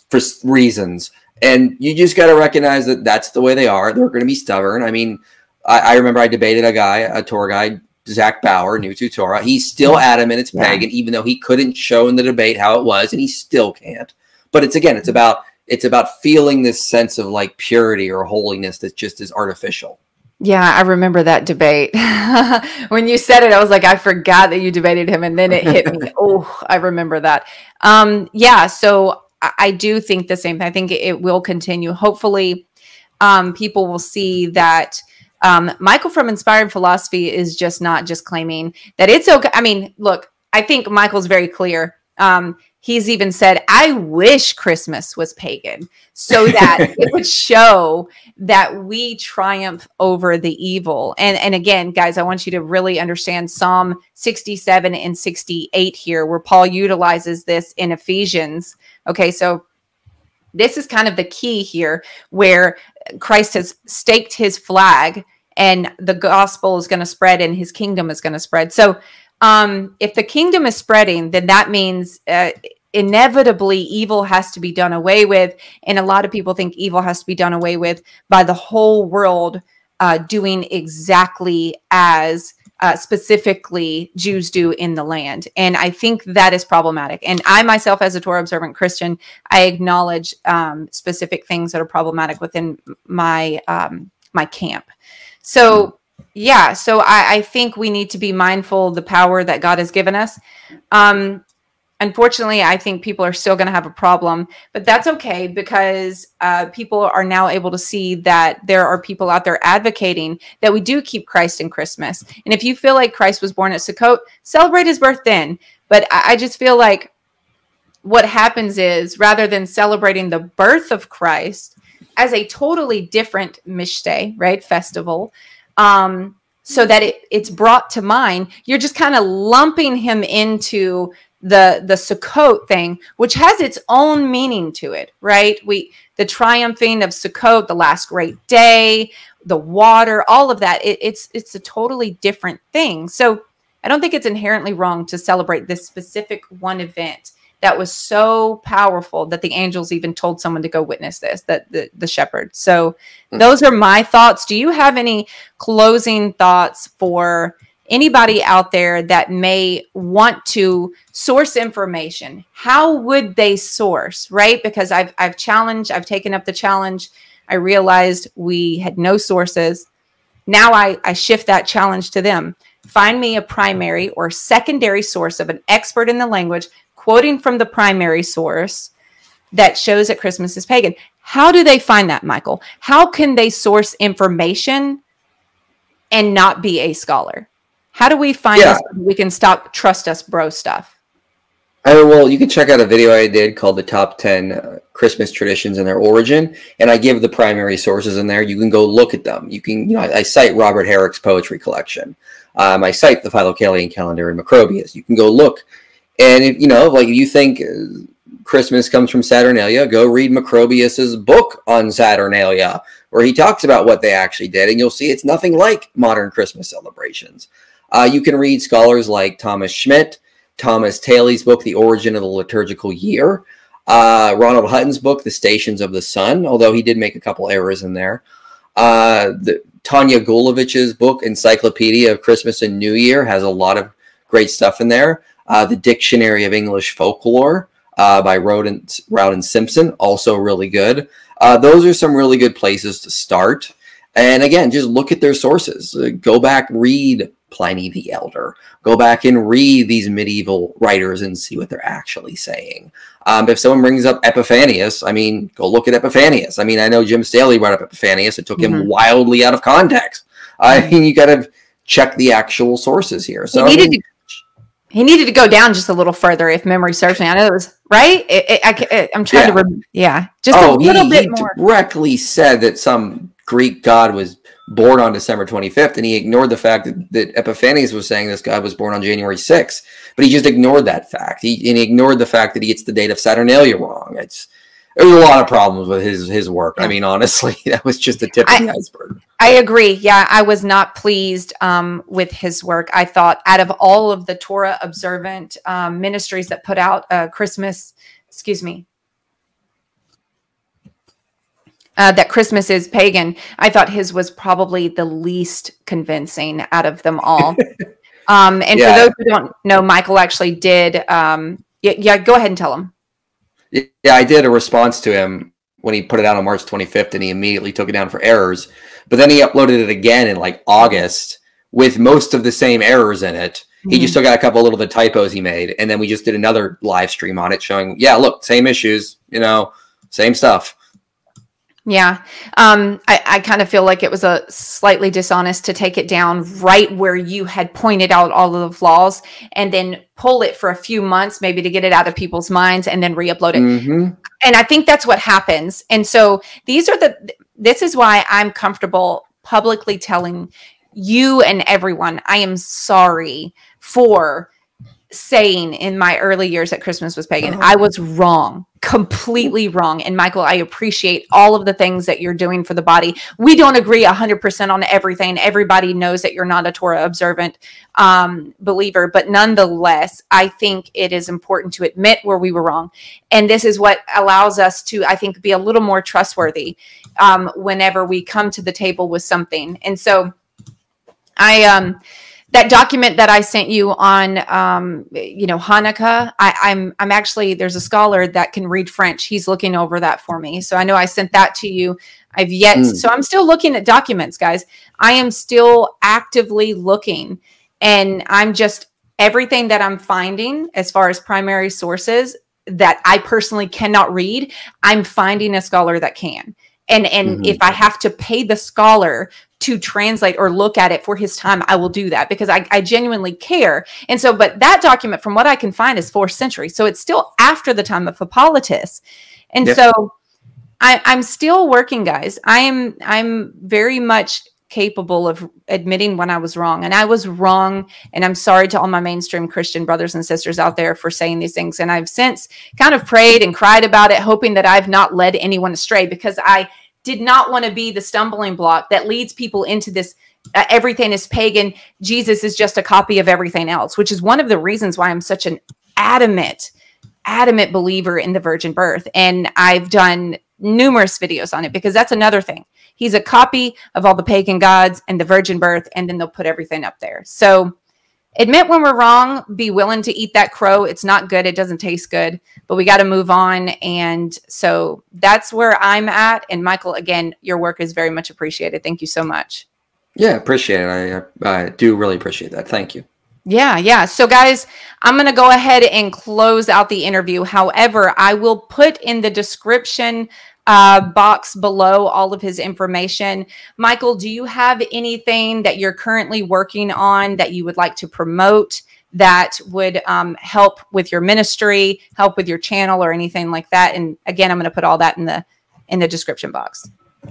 for reasons. And you just got to recognize that that's the way they are. They're going to be stubborn. I mean, I remember I debated a Torah guy, Zach Bauer, new to Torah. He's still adamant it's pagan, even though he couldn't show in the debate how it was, and he still can't. But it's about feeling this sense of like purity or holiness that just is artificial. Yeah, I remember that debate. When you said it, I was like, I forgot that you debated him, and then it hit me. Oh, I remember that. Yeah, so I do think the same thing. I think it will continue. Hopefully, people will see that Michael from Inspired Philosophy is not just claiming that it's okay. I mean, look, I think Michael's very clear. He's even said, I wish Christmas was pagan so that it would show that we triumph over the evil. And again, guys, I want you to really understand Psalm 67 and 68 here, where Paul utilizes this in Ephesians. Okay, so this is kind of the key here, where Christ has staked his flag and the gospel is going to spread and his kingdom is going to spread. So if the kingdom is spreading, then that means inevitably evil has to be done away with. And a lot of people think evil has to be done away with by the whole world doing exactly as specifically Jews do in the land. And I think that is problematic. And I myself, as a Torah observant Christian, I acknowledge specific things that are problematic within my my camp. So yeah, so I think we need to be mindful of the power that God has given us. unfortunately, I think people are still going to have a problem, but that's okay, because people are now able to see that there are people out there advocating that we do keep Christ in Christmas. And if you feel like Christ was born at Sukkot, celebrate his birth then. But I just feel like what happens is, rather than celebrating the birth of Christ as a totally different mishteh, right, festival, so that it's brought to mind, you're just kind of lumping him into the Sukkot thing, which has its own meaning to it, right? The triumphing of Sukkot, the last great day, the water, all of that, it's a totally different thing. So I don't think it's inherently wrong to celebrate this specific one event that was so powerful that the angels even told someone to go witness this, that the shepherd. So those are my thoughts. Do you have any closing thoughts for anybody out there that may want to source information? How would they source, right? Because I've taken up the challenge. I realized we had no sources. Now I shift that challenge to them. Find me a primary or secondary source of an expert in the language quoting from the primary source that shows that Christmas is pagan. How do they find that, Michael? How can they source information and not be a scholar? How do we find this so we can stop trust us bro stuff? Well, you can check out a video I did called the Top 10 Christmas Traditions and Their Origin, and I give the primary sources in there. You can go look at them. You can, I cite Robert Herrick's poetry collection. I cite the Philocalian calendar and Macrobius. You can go look. And if you think Christmas comes from Saturnalia, go read Macrobius's book on Saturnalia, where he talks about what they actually did, and you'll see it's nothing like modern Christmas celebrations. You can read scholars like Thomas Schmidt, Thomas Taylor's book, The Origin of the Liturgical Year, Ronald Hutton's book, The Stations of the Sun, although he did make a couple errors in there. Tanya Gulovich's book, Encyclopedia of Christmas and New Year, has a lot of great stuff in there. The Dictionary of English Folklore by Rowden Simpson, also really good. Those are some really good places to start. And again, just look at their sources. Go back, read Pliny the Elder. Go back and read these medieval writers and see what they're actually saying. If someone brings up Epiphanius, go look at Epiphanius. I know Jim Staley brought up Epiphanius. It took him wildly out of context. You got to check the actual sources here. So he needed to go down just a little further, if memory serves me. I know it was right. I'm trying to remember. Yeah, just a little bit more. He directly said that some Greek god was born on December 25th, and he ignored the fact that Epiphanius was saying this god was born on January 6th. But he just ignored that fact. He ignored the fact that he gets the date of Saturnalia wrong. There's a lot of problems with his work. Honestly, that was just the tip of the iceberg. I agree. Yeah, I was not pleased with his work. I thought out of all of the Torah Observant ministries that put out Christmas, that Christmas is pagan, I thought his was probably the least convincing out of them all. For those who don't know, Michael actually did. Go ahead and tell him. Yeah, I did a response to him when he put it out on March 25th, and he immediately took it down for errors. But then he uploaded it again in August with most of the same errors in it. He just took out a couple of the typos he made, and then we just did another live stream on it showing, look, same issues, same stuff. Yeah. I kind of feel like it was a slightly dishonest to take it down right where you had pointed out all of the flaws and then pull it for a few months, maybe to get it out of people's minds and then re-upload it. And I think that's what happens. And so this is why I'm comfortable publicly telling you and everyone, I am sorry for saying in my early years that Christmas was pagan. I was wrong, completely wrong. And Michael, I appreciate all of the things that you're doing for the body. We don't agree 100% on everything. Everybody knows that you're not a Torah observant believer, but nonetheless, I think it is important to admit where we were wrong. And this is what allows us to, I think, be a little more trustworthy whenever we come to the table with something. And so that document that I sent you on, Hanukkah, I'm actually, there's a scholar that can read French. He's looking over that for me. So I know I sent that to you. So I'm still looking at documents, guys. I am still actively looking, and I'm just everything that I'm finding as far as primary sources that I personally cannot read, I'm finding a scholar that can. And if I have to pay the scholar to translate or look at it for his time, I will do that because I genuinely care. And so, but that document, from what I can find, is 4th century. So it's still after the time of Hippolytus. And so I'm still working, guys. I'm very much capable of admitting when I was wrong. And I was wrong. And I'm sorry to all my mainstream Christian brothers and sisters out there for saying these things. And I've since kind of prayed and cried about it, hoping that I've not led anyone astray, because I did not want to be the stumbling block that leads people into this everything is pagan, Jesus is just a copy of everything else, which is one of the reasons why I'm such an adamant believer in the virgin birth. And I've done numerous videos on it because that's another thing. He's a copy of all the pagan gods and the virgin birth, and then they'll put everything up there. So admit when we're wrong, be willing to eat that crow. It's not good. It doesn't taste good, but we got to move on. And so that's where I'm at. And Michael, again, your work is very much appreciated. Thank you so much. Yeah, appreciate it. I do really appreciate that. Thank you. Yeah. So guys, I'm going to go ahead and close out the interview. However, I will put in the description box below all of his information. Michael, do you have anything that you're currently working on that you would like to promote that would help with your ministry, help with your channel, or anything like that? And again, I'm going to put all that in the description box.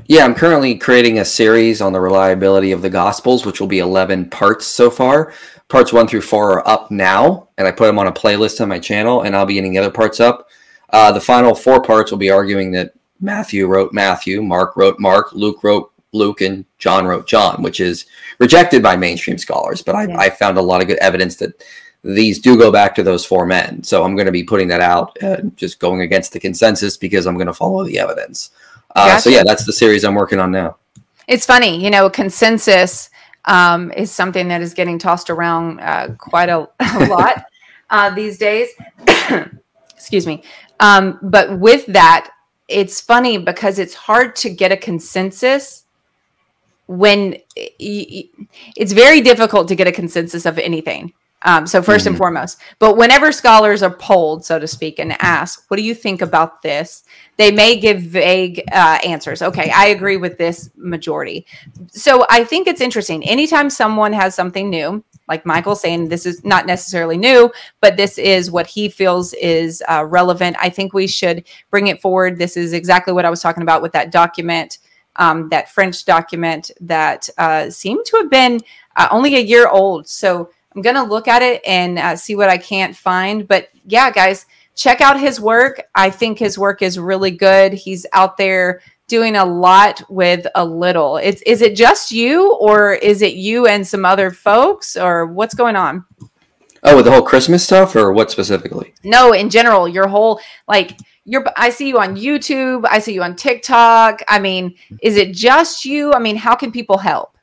Yeah, I'm currently creating a series on the reliability of the Gospels, which will be 11 parts so far. Parts 1 through 4 are up now, and I put them on a playlist on my channel, and I'll be getting the other parts up. The final 4 parts will be arguing that Matthew wrote Matthew, Mark wrote Mark, Luke wrote Luke, and John wrote John, which is rejected by mainstream scholars. But I found a lot of good evidence that these do go back to those 4 men. So I'm going to be putting that out, just going against the consensus because I'm going to follow the evidence. Gotcha. So yeah, that's the series I'm working on now. It's funny, consensus is something that is getting tossed around quite a lot these days. Excuse me. But with that, it's funny because it's hard to get a consensus when it's very difficult to get a consensus of anything. So first and foremost, but whenever scholars are polled, so to speak, and ask, what do you think about this? They may give vague answers. Okay, I agree with this majority. So I think it's interesting. Anytime someone has something new, like Michael saying this is not necessarily new, but this is what he feels is relevant, I think we should bring it forward. This is exactly what I was talking about with that document, that French document that seemed to have been only a year old. So I'm going to look at it and see what I can't find. But yeah, guys, check out his work. I think his work is really good. He's out there doing a lot with a little. Is it just you, or is it you and some other folks, or what's going on? Oh, with the whole Christmas stuff, or what specifically? No, in general, your whole, I see you on YouTube. I see you on TikTok. I mean, is it just you? I mean, how can people help?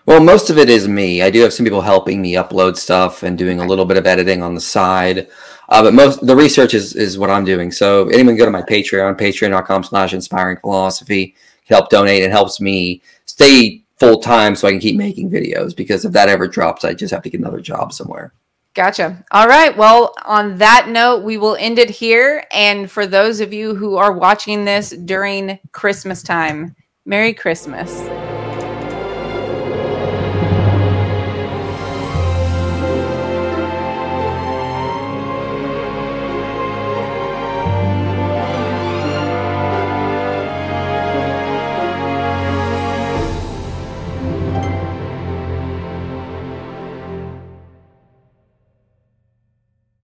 Well, most of it is me. I do have some people helping me upload stuff and doing a little bit of editing on the side. But most the research is what I'm doing. So anyone go to my Patreon, patreon.com/inspiringphilosophy, help donate. It helps me stay full time so I can keep making videos, because if that ever drops, I just have to get another job somewhere. Gotcha. All right. Well, on that note, we will end it here. And for those of you who are watching this during Christmas time, Merry Christmas.